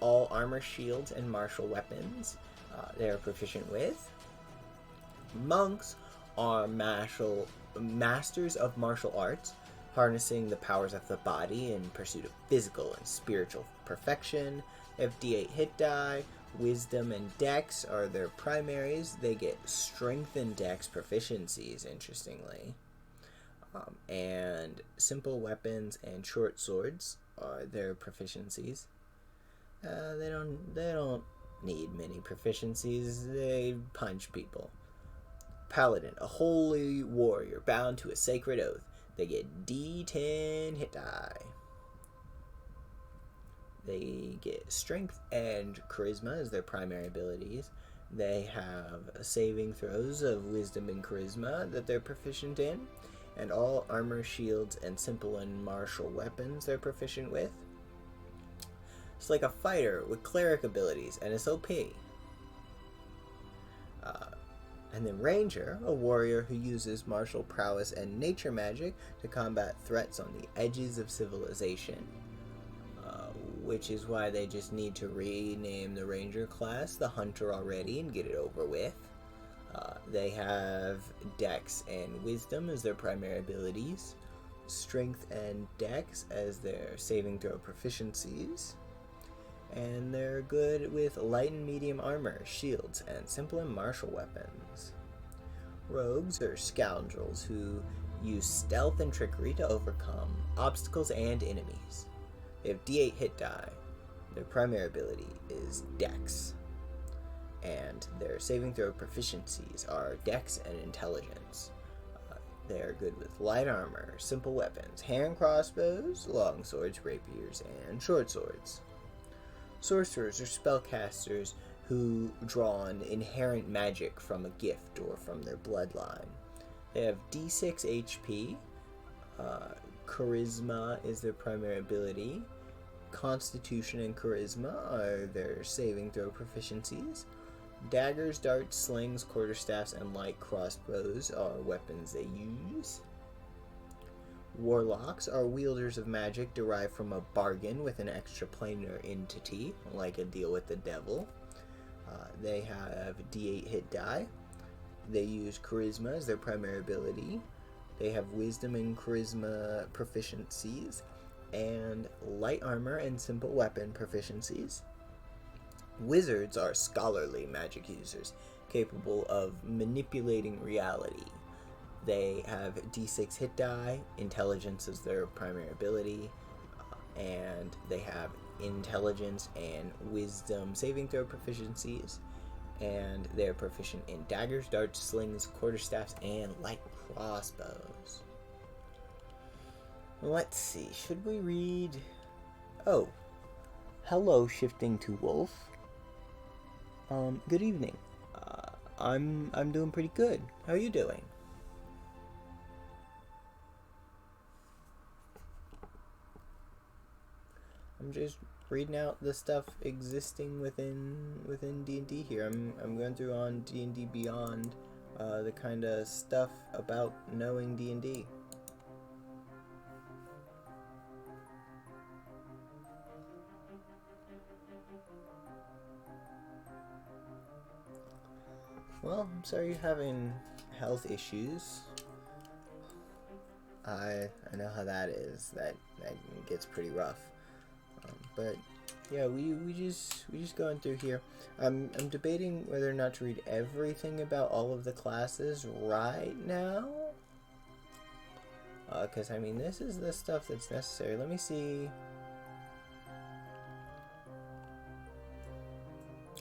all armor, shields, and martial weapons they are proficient with. Monks are masters of martial arts, harnessing the powers of the body in pursuit of physical and spiritual perfection. They have D8 hit die. Wisdom and Dex are their primaries. They get strength and Dex proficiencies, interestingly. And simple weapons and short swords are their proficiencies. They don't need many proficiencies. They punch people. Paladin, a holy warrior bound to a sacred oath. They get D10 hit die. They get strength and charisma as their primary abilities. They have saving throws of wisdom and charisma that they're proficient in, and all armor, shields, and simple and martial weapons they're proficient with. It's like a fighter with cleric abilities, and it's OP. And then Ranger, a warrior who uses martial prowess and nature magic to combat threats on the edges of civilization. Which is why they just need to rename the Ranger class the Hunter already and get it over with. They have Dex and Wisdom as their primary abilities, Strength and Dex as their saving throw proficiencies, and they're good with light and medium armor, shields, and simple and martial weapons. Rogues are scoundrels who use stealth and trickery to overcome obstacles and enemies. They have D8 hit die. Their primary ability is Dex. And their saving throw proficiencies are Dex and Intelligence. They are good with light armor, simple weapons, hand crossbows, long swords, rapiers, and short swords. Sorcerers are spellcasters who draw on inherent magic from a gift or from their bloodline. They have D6 HP. Charisma is their primary ability. Constitution and Charisma are their saving throw proficiencies. Daggers, darts, slings, quarterstaffs, and light crossbows are weapons they use. Warlocks are wielders of magic derived from a bargain with an extra planar entity, like a deal with the devil. They have D8 hit die. They use Charisma as their primary ability. They have Wisdom and Charisma proficiencies, and light armor and simple weapon proficiencies. Wizards are scholarly magic users, capable of manipulating reality. They have D6 hit die, intelligence is their primary ability, and they have intelligence and wisdom saving throw proficiencies, and they're proficient in daggers, darts, slings, quarterstaffs, and light crossbows. Let's see, should we read... Oh, hello, Shifting to Wolf. Good evening. I'm doing pretty good. How are you doing? I'm just reading out the stuff existing within D&D here. I'm going through on D&D Beyond, the kind of stuff about knowing D&D. Well, I'm sorry you're having health issues. I know how that is. That gets pretty rough. But yeah, we just going through here. I'm debating whether or not to read everything about all of the classes right now. Because I mean, this is the stuff that's necessary. Let me see.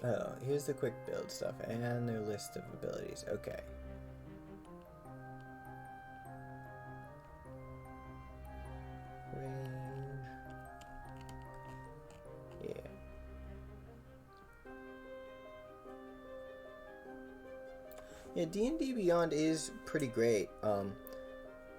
Oh, here's the quick build stuff and their list of abilities. Okay. Range. Yeah. Yeah, D&D Beyond is pretty great.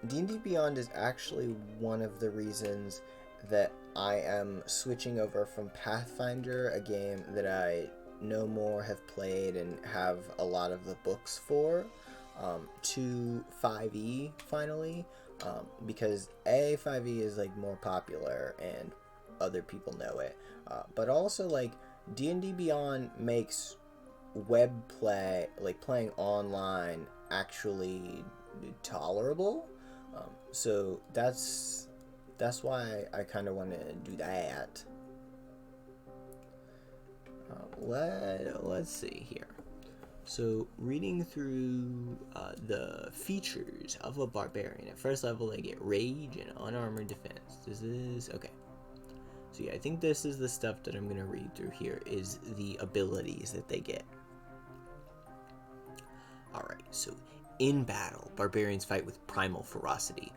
D&D Beyond is actually one of the reasons that I am switching over from Pathfinder, a game that I no more have played and have a lot of the books for, to 5e finally, because 5e is like more popular and other people know it, but also like D&D Beyond makes web play, like playing online, actually tolerable, so that's why I kind of want to do that. Let's see here. So, reading through the features of a barbarian. At first level, they get rage and unarmored defense. This is okay. So yeah, I think this is the stuff that I'm going to read through here, is the abilities that they get. Alright, so in battle, barbarians fight with primal ferocity.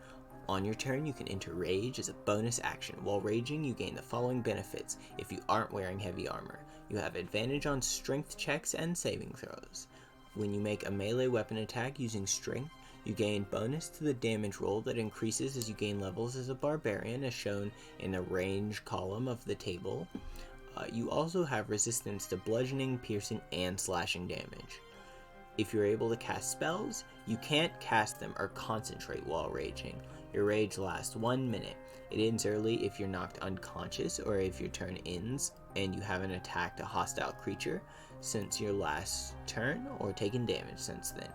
On your turn, you can enter rage as a bonus action. While raging, you gain the following benefits if you aren't wearing heavy armor. You have advantage on strength checks and saving throws. When you make a melee weapon attack using strength, you gain bonus to the damage roll that increases as you gain levels as a barbarian, as shown in the range column of the table. You also have resistance to bludgeoning, piercing, and slashing damage. If you're able to cast spells, you can't cast them or concentrate while raging. Your rage lasts 1 minute. It ends early if you're knocked unconscious or if your turn ends and you haven't attacked a hostile creature since your last turn or taken damage since then.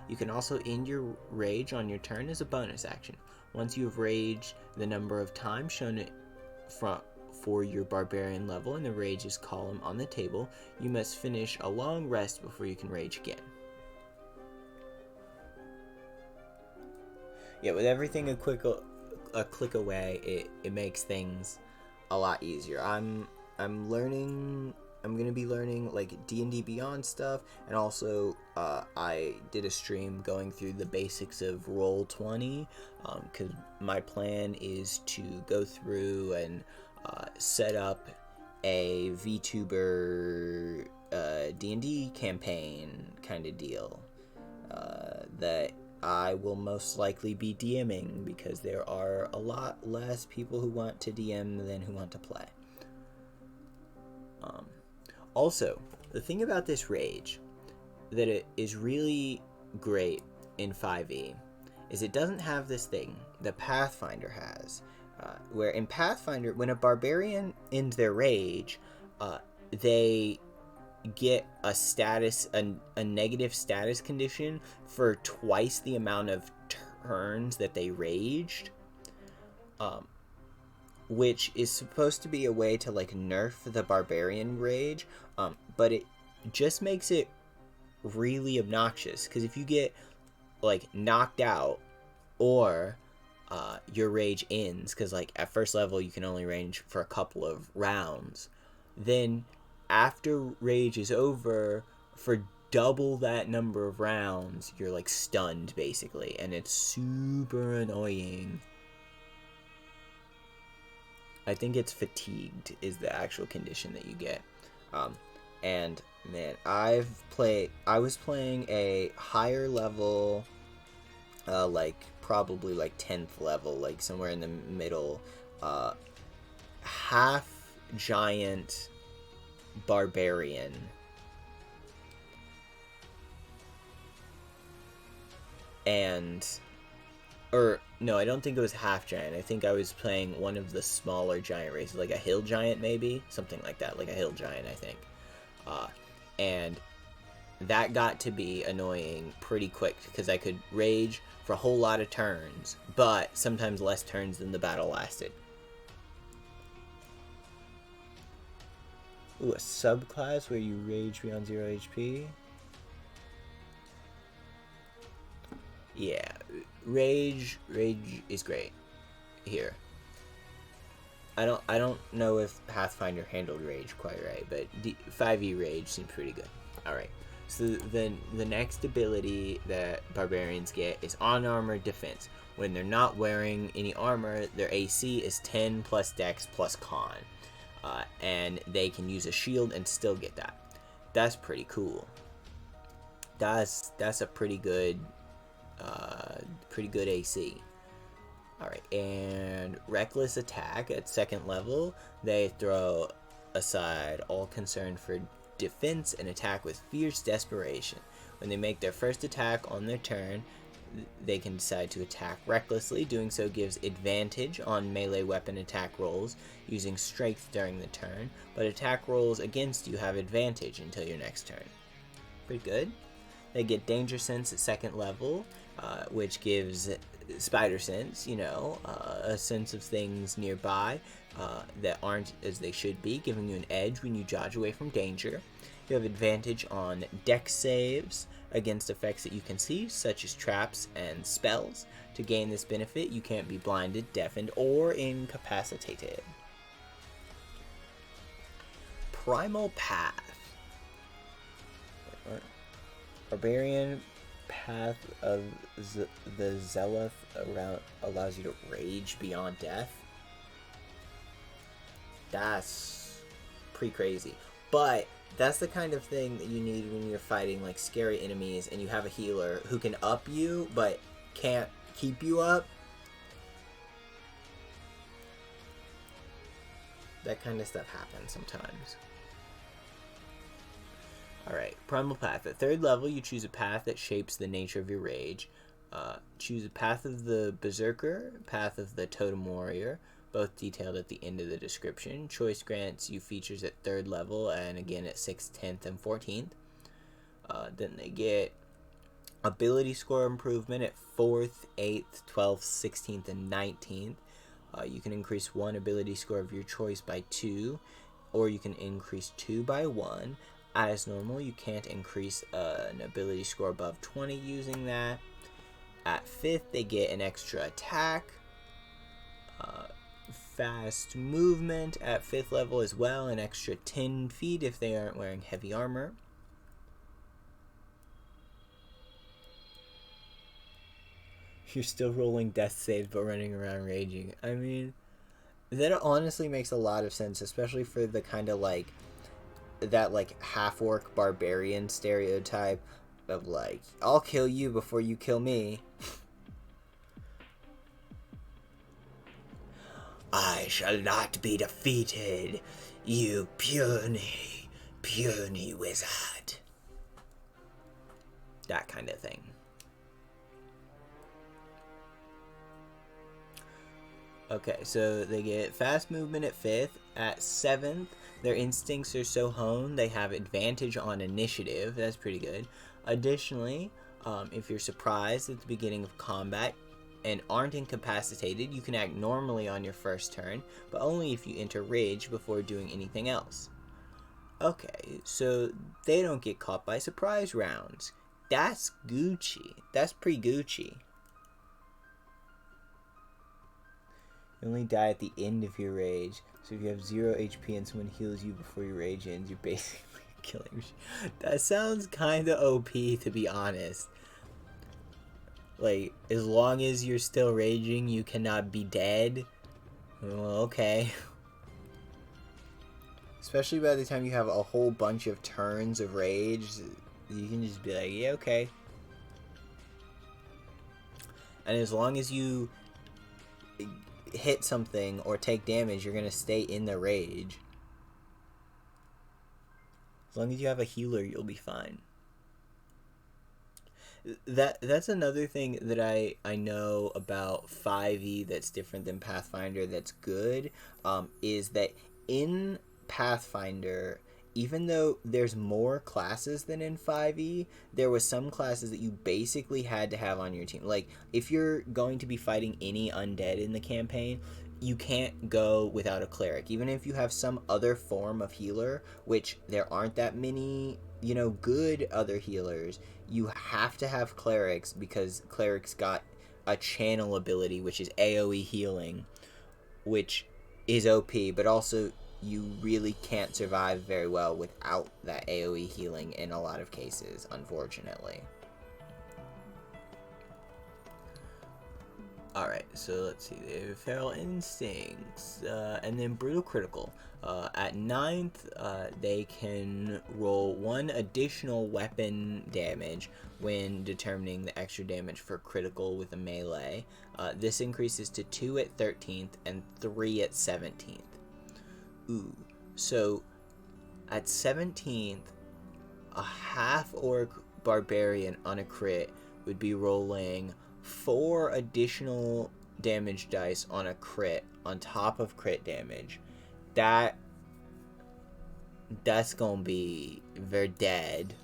You can also end your rage on your turn as a bonus action. Once you have raged the number of times shown for your barbarian level in the rages column on the table, you must finish a long rest before you can rage again. Yeah, with everything a click away, it makes things a lot easier. I'm gonna be learning like D&D Beyond stuff, and also I did a stream going through the basics of Roll20, because my plan is to go through and set up a VTuber D&D campaign kind of deal that I will most likely be DMing, because there are a lot less people who want to DM than who want to play. Also, the thing about this rage that it is really great in 5e is it doesn't have this thing that Pathfinder has, where in Pathfinder, when a barbarian ends their rage, they get a negative status condition for twice the amount of turns that they raged, which is supposed to be a way to like nerf the barbarian rage, but it just makes it really obnoxious, because if you get like knocked out, or your rage ends, because like at first level you can only rage for a couple of rounds, then after rage is over, for double that number of rounds, you're like stunned basically, and it's super annoying. I think it's fatigued is the actual condition that you get. And man, I was playing a higher level, like probably like 10th level, like somewhere in the middle, half giant barbarian, and no, I don't think it was half giant. I think I was playing one of the smaller giant races, like a hill giant, maybe something like that, like a hill giant, I think. And that got to be annoying pretty quick, because I could rage for a whole lot of turns, but sometimes less turns than the battle lasted. Ooh, a subclass where you rage beyond 0 HP. Yeah, rage is great here. I don't know if Pathfinder handled rage quite right, but 5e rage seemed pretty good. All right. So then the next ability that barbarians get is on armor defense. When they're not wearing any armor, their AC is 10 plus dex plus con. And they can use a shield and still get that. That's pretty cool. That's a pretty good AC. Alright, and reckless attack at 2nd level, they throw aside all concern for defense and attack with fierce desperation. When they make their first attack on their turn, they can decide to attack recklessly. Doing so gives advantage on melee weapon attack rolls using strength during the turn, but attack rolls against you have advantage until your next turn. Pretty good. They get danger sense at 2nd level, which gives spider sense, a sense of things nearby that aren't as they should be, giving you an edge when you dodge away from danger. You have advantage on dex saves against effects that you can see, such as traps and spells. To gain this benefit, you can't be blinded, deafened, or incapacitated. Primal Path. Barbarian Path of the Zealoth allows you to rage beyond death. That's pretty crazy. But that's the kind of thing that you need when you're fighting like scary enemies and you have a healer who can up you but can't keep you up. That kind of stuff happens sometimes. Alright, Primal Path. At 3rd level, you choose a path that shapes the nature of your rage. Choose a Path of the Berserker, Path of the Totem Warrior, both detailed at the end of the description. Choice grants you features at 3rd level and again at 6th, 10th, and 14th. Then they get ability score improvement at 4th, 8th, 12th, 16th, and 19th. You can increase one ability score of your choice by 2, or you can increase 2 by 1. As normal, you can't increase an ability score above 20 using that. At 5th, they get an extra attack. Fast movement at 5th level as well, an extra 10 feet if they aren't wearing heavy armor. You're still rolling death saves but running around raging. I mean, That honestly makes a lot of sense, especially for the kind of like that like half orc barbarian stereotype of like, I'll kill you before you kill me. I shall not be defeated, you puny, puny wizard. That kind of thing. Okay, so they get fast movement at 5th. At 7th, their instincts are so honed they have advantage on initiative. That's pretty good. Additionally, if you're surprised at the beginning of combat and aren't incapacitated, you can act normally on your first turn, but only if you enter rage before doing anything else. Okay, so they don't get caught by surprise rounds. That's Gucci. That's pretty Gucci. You only die at the end of your rage, so if you have 0 HP and someone heals you before your rage ends, you're basically killing. That sounds kinda OP, to be honest. Like, as long as you're still raging, you cannot be dead. Well, okay. Especially by the time you have a whole bunch of turns of rage, you can just be like, yeah, okay. And as long as you hit something or take damage, you're gonna stay in the rage. As long as you have a healer, you'll be fine. That's another thing that I know about 5e that's different than Pathfinder that's good, is that in Pathfinder, even though there's more classes than in 5e, there was some classes that you basically had to have on your team. Like, if you're going to be fighting any undead in the campaign, you can't go without a cleric. Even if you have some other form of healer, which there aren't that many, you know, good other healers, you have to have clerics because clerics got a channel ability, which is AoE healing, which is OP, but also you really can't survive very well without that AoE healing in a lot of cases, unfortunately. Alright, so let's see. They have Feral Instincts, and then Brutal Critical. At 9th, they can roll 1 additional weapon damage when determining the extra damage for critical with a melee. This increases to 2 at 13th and 3 at 17th. Ooh, so at 17th, a half-orc barbarian on a crit would be rolling 4 additional damage dice on a crit on top of crit damage. That's gonna be very deadly.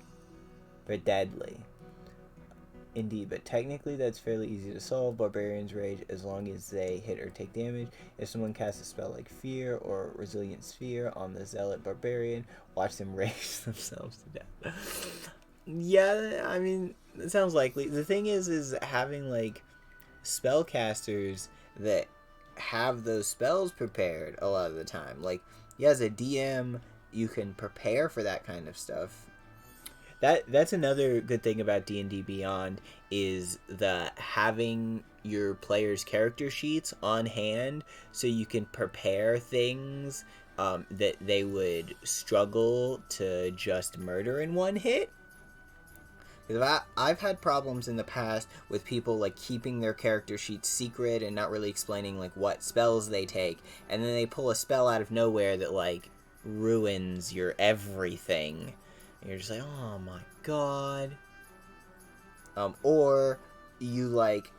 Indeed, but technically that's fairly easy to solve. Barbarians rage as long as they hit or take damage. If someone casts a spell like Fear or Resilient Sphere on the Zealot Barbarian, watch them rage themselves to death. Yeah, I mean, it sounds likely. The thing is having, like, spellcasters that have those spells prepared a lot of the time. Like, yeah, as a DM, you can prepare for that kind of stuff. That's another good thing about D&D Beyond is the having your players' character sheets on hand so you can prepare things that they would struggle to just murder in one hit. Because I've had problems in the past with people like keeping their character sheets secret and not really explaining like what spells they take, and then they pull a spell out of nowhere that like ruins your everything. And you're just like, oh my god. Or you like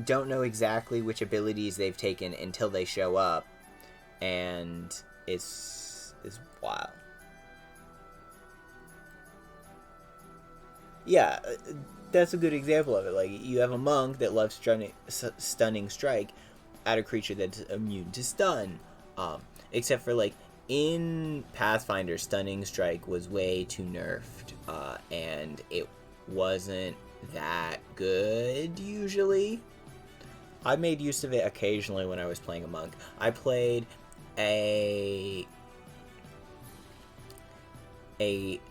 don't know exactly which abilities they've taken until they show up, and it's wild. Yeah, that's a good example of it. Like, you have a monk that loves stunning strike at a creature that's immune to stun. Except for, like, in Pathfinder, stunning strike was way too nerfed, and it wasn't that good, usually. I made use of it occasionally when I was playing a monk. I played a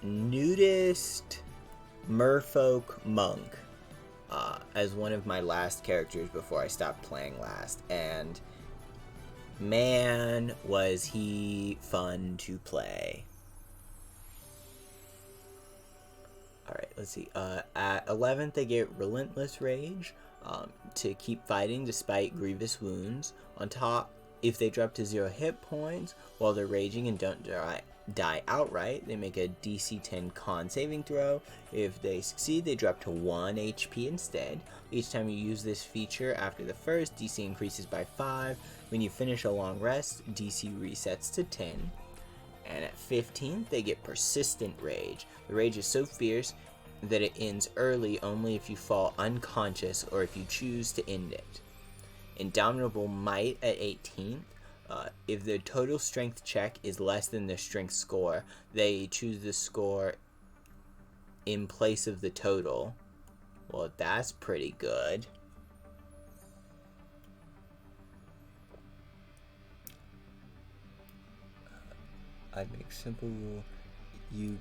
nudist merfolk monk as one of my last characters before I stopped playing last, and Man, was he fun to play. Alright, let's see. At 11th, they get Relentless Rage to keep fighting despite grievous wounds. On top, if they drop to 0 hit points while they're raging and don't die outright, they make a DC 10 con saving throw. If they succeed, they drop to 1 HP instead. Each time you use this feature after the first, DC increases by 5. When you finish a long rest, DC resets to 10. And at 15th, they get Persistent Rage. The rage is so fierce that it ends early only if you fall unconscious or if you choose to end it. Indomitable Might at 18th. If their total strength check is less than their strength score, they choose the score in place of the total. Well, that's pretty good. I'd make simple rule. You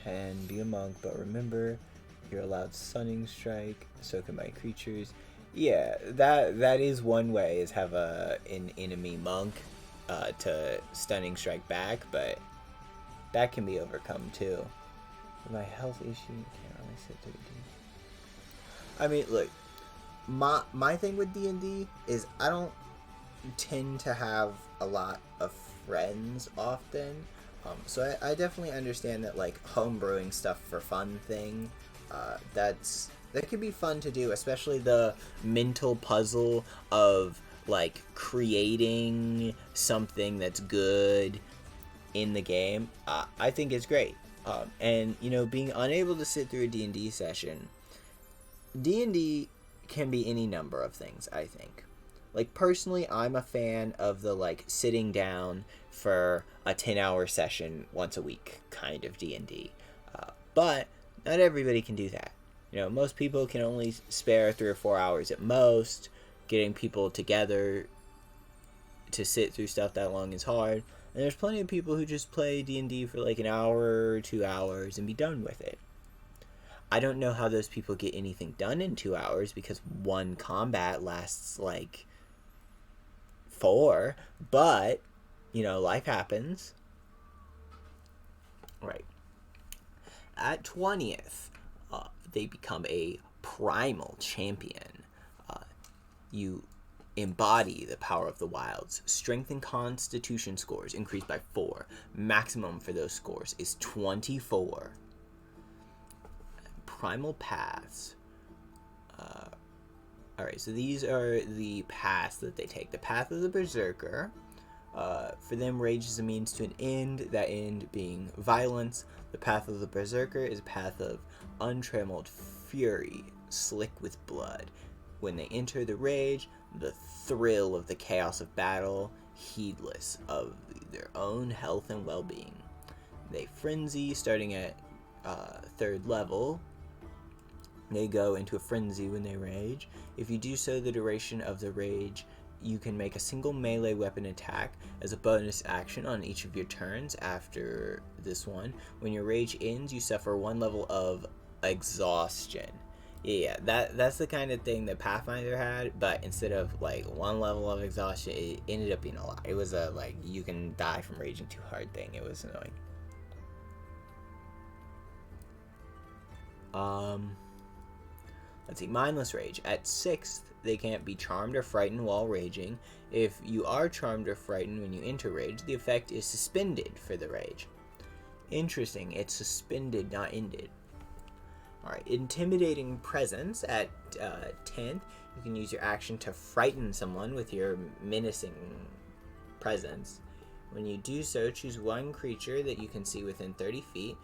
can be a monk, but remember, you're allowed Stunning Strike, so can my creatures. Yeah, that is one way, is have an enemy monk to Stunning Strike back, but that can be overcome too. My health issue can't really sit through D. I mean, look, my thing with D&D is I don't tend to have a lot of friends often, so I definitely understand that, like, homebrewing stuff for fun thing, that could be fun to do, especially the mental puzzle of, like, creating something that's good in the game. I think it's great. And, you know, being unable to sit through a D&D session, D&D can be any number of things, I think. Like, personally, I'm a fan of the, like, sitting down for a 10-hour session once a week kind of D&D. But not everybody can do that. You know, most people can only spare 3 or 4 hours at most. Getting people together to sit through stuff that long is hard. And there's plenty of people who just play D&D for like an hour or 2 hours and be done with it. I don't know how those people get anything done in 2 hours, because one combat lasts like 4, but, you know, life happens. Right. At 20th, they become a primal champion. You embody the power of the wilds. Strength and constitution scores increase by 4. Maximum for those scores is 24. Primal Paths. Alright, so these are the paths that they take. The Path of the Berserker. For them, rage is a means to an end, that end being violence. The Path of the Berserker is a path of untrammeled fury, slick with blood. When they enter the rage, the thrill of the chaos of battle, heedless of their own health and well-being. They frenzy, starting at 3rd level. They go into a frenzy when they rage. If you do so, the duration of the rage, you can make a single melee weapon attack as a bonus action on each of your turns after this one. When your rage ends, you suffer 1 level of exhaustion. Yeah, that's the kind of thing that Pathfinder had, but instead of like 1 level of exhaustion, it ended up being a lot. It was a, like, you can die from raging too hard thing. It was annoying. Let's see, Mindless Rage. At 6th, they can't be charmed or frightened while raging. If you are charmed or frightened when you enter rage, the effect is suspended for the rage. Interesting, it's suspended, not ended. Alright, Intimidating Presence. At 10th, you can use your action to frighten someone with your menacing presence. When you do so, choose one creature that you can see within 30 feet.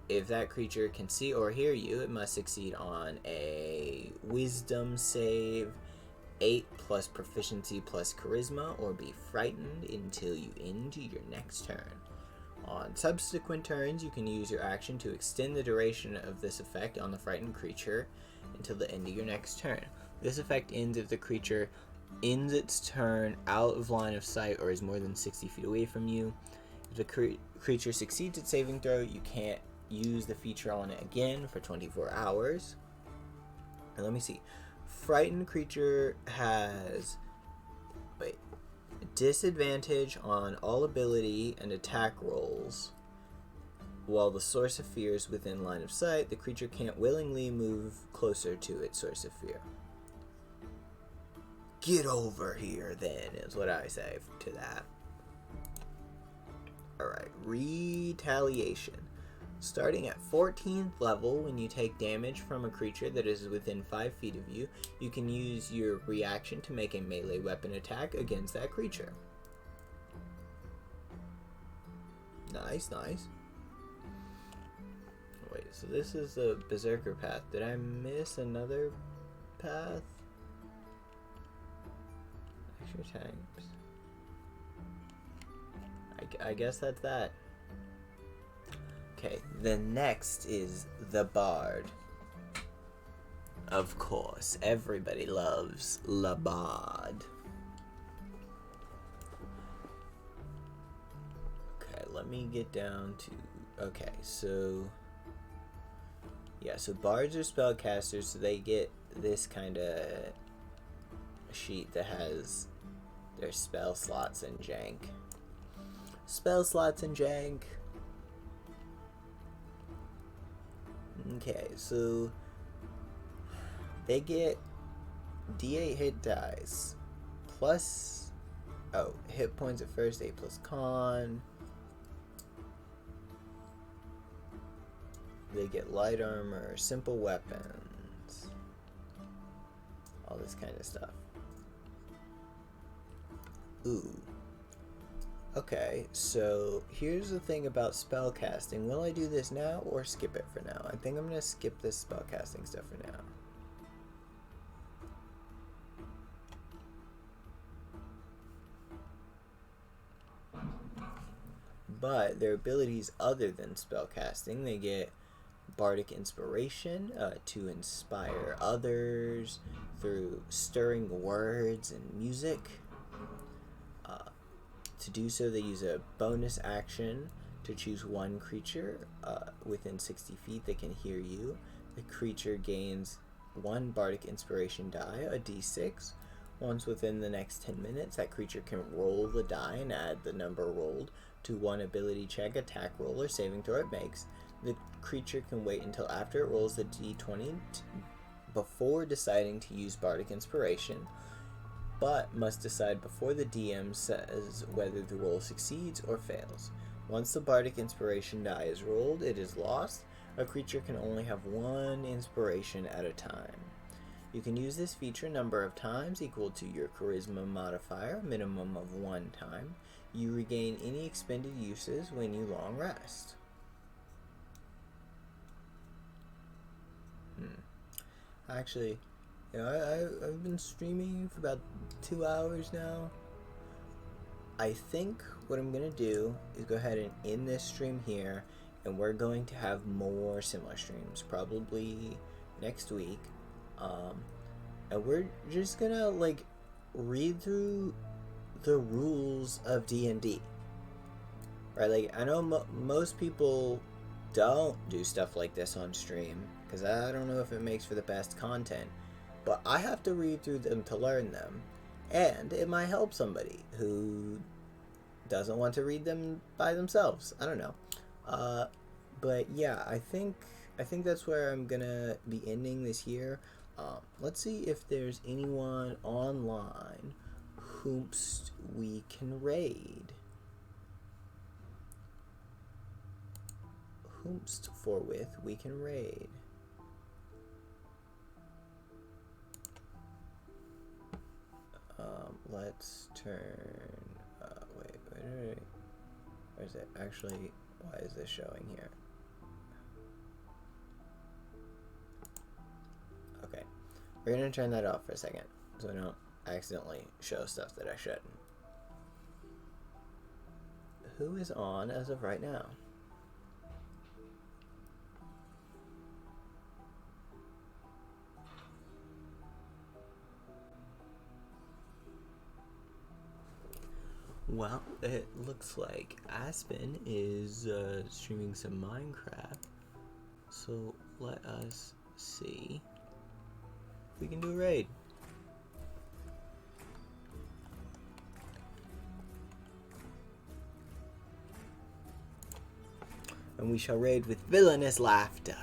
If that creature can see or hear you, it must succeed on a Wisdom save, 8 plus Proficiency plus Charisma, or be frightened until you end your next turn. On subsequent turns, you can use your action to extend the duration of this effect on the frightened creature until the end of your next turn. This effect ends if the creature ends its turn out of line of sight or is more than 60 feet away from you. If the creature succeeds its saving throw, you can't use the feature on it again for 24 hours. And let me see. Frightened creature has... Wait. disadvantage on all ability and attack rolls. While the source of fear is within line of sight, the creature can't willingly move closer to its source of fear. Get over here, then, is what I say to that. Alright, Retaliation. Starting at 14th level, when you take damage from a creature that is within 5 feet of you, you can use your reaction to make a melee weapon attack against that creature. Nice, nice. Wait, so this is the Berserker path. Did I miss another path? Extra tanks. I guess that's that. Okay, the next is the Bard. Of course, everybody loves the Bard. Okay, let me get down to... Okay, so... Yeah, so Bards are spellcasters, so they get this kind of sheet that has their spell slots and jank. Spell slots and jank. Okay, so they get D8 hit dice plus, hit points at first, 8 plus con. They get light armor, simple weapons, all this kind of stuff. Ooh. Okay, so here's the thing about spellcasting. Will I do this now or skip it for now? I think I'm going to skip this spellcasting stuff for now. But their abilities other than spellcasting, they get Bardic Inspiration to inspire others through stirring words and music. To do so, they use a bonus action to choose one creature within 60 feet that can hear you. The creature gains 1 Bardic Inspiration die, a d6. Once within the next 10 minutes, that creature can roll the die and add the number rolled to one ability check, attack roll, or saving throw it makes. The creature can wait until after it rolls the d20 before deciding to use Bardic Inspiration, but must decide before the DM says whether the roll succeeds or fails. Once the Bardic Inspiration die is rolled, it is lost. A creature can only have 1 inspiration at a time. You can use this feature a number of times equal to your Charisma modifier, a minimum of 1 time. You regain any expended uses when you long rest. Actually, you know, I've been streaming for about 2 hours now. I think what I'm going to do is go ahead and end this stream here, and we're going to have more similar streams, probably next week. And we're just going to, like, read through the rules of D&D. Right, like, I know most people don't do stuff like this on stream, because I don't know if it makes for the best content. But I have to read through them to learn them, and it might help somebody who doesn't want to read them by themselves. I don't know. But yeah, I think that's where I'm gonna be ending this here. Let's see if there's anyone online whomst we can raid. Whomst forthwith we can raid. Let's turn, wait, where is it? Actually, why is this showing here? Okay, we're gonna turn that off for a second, so I don't accidentally show stuff that I shouldn't. Who is on as of right now? Well, it looks like Aspen is streaming some Minecraft, so let us see if we can do a raid. and we shall raid with villainous laughter.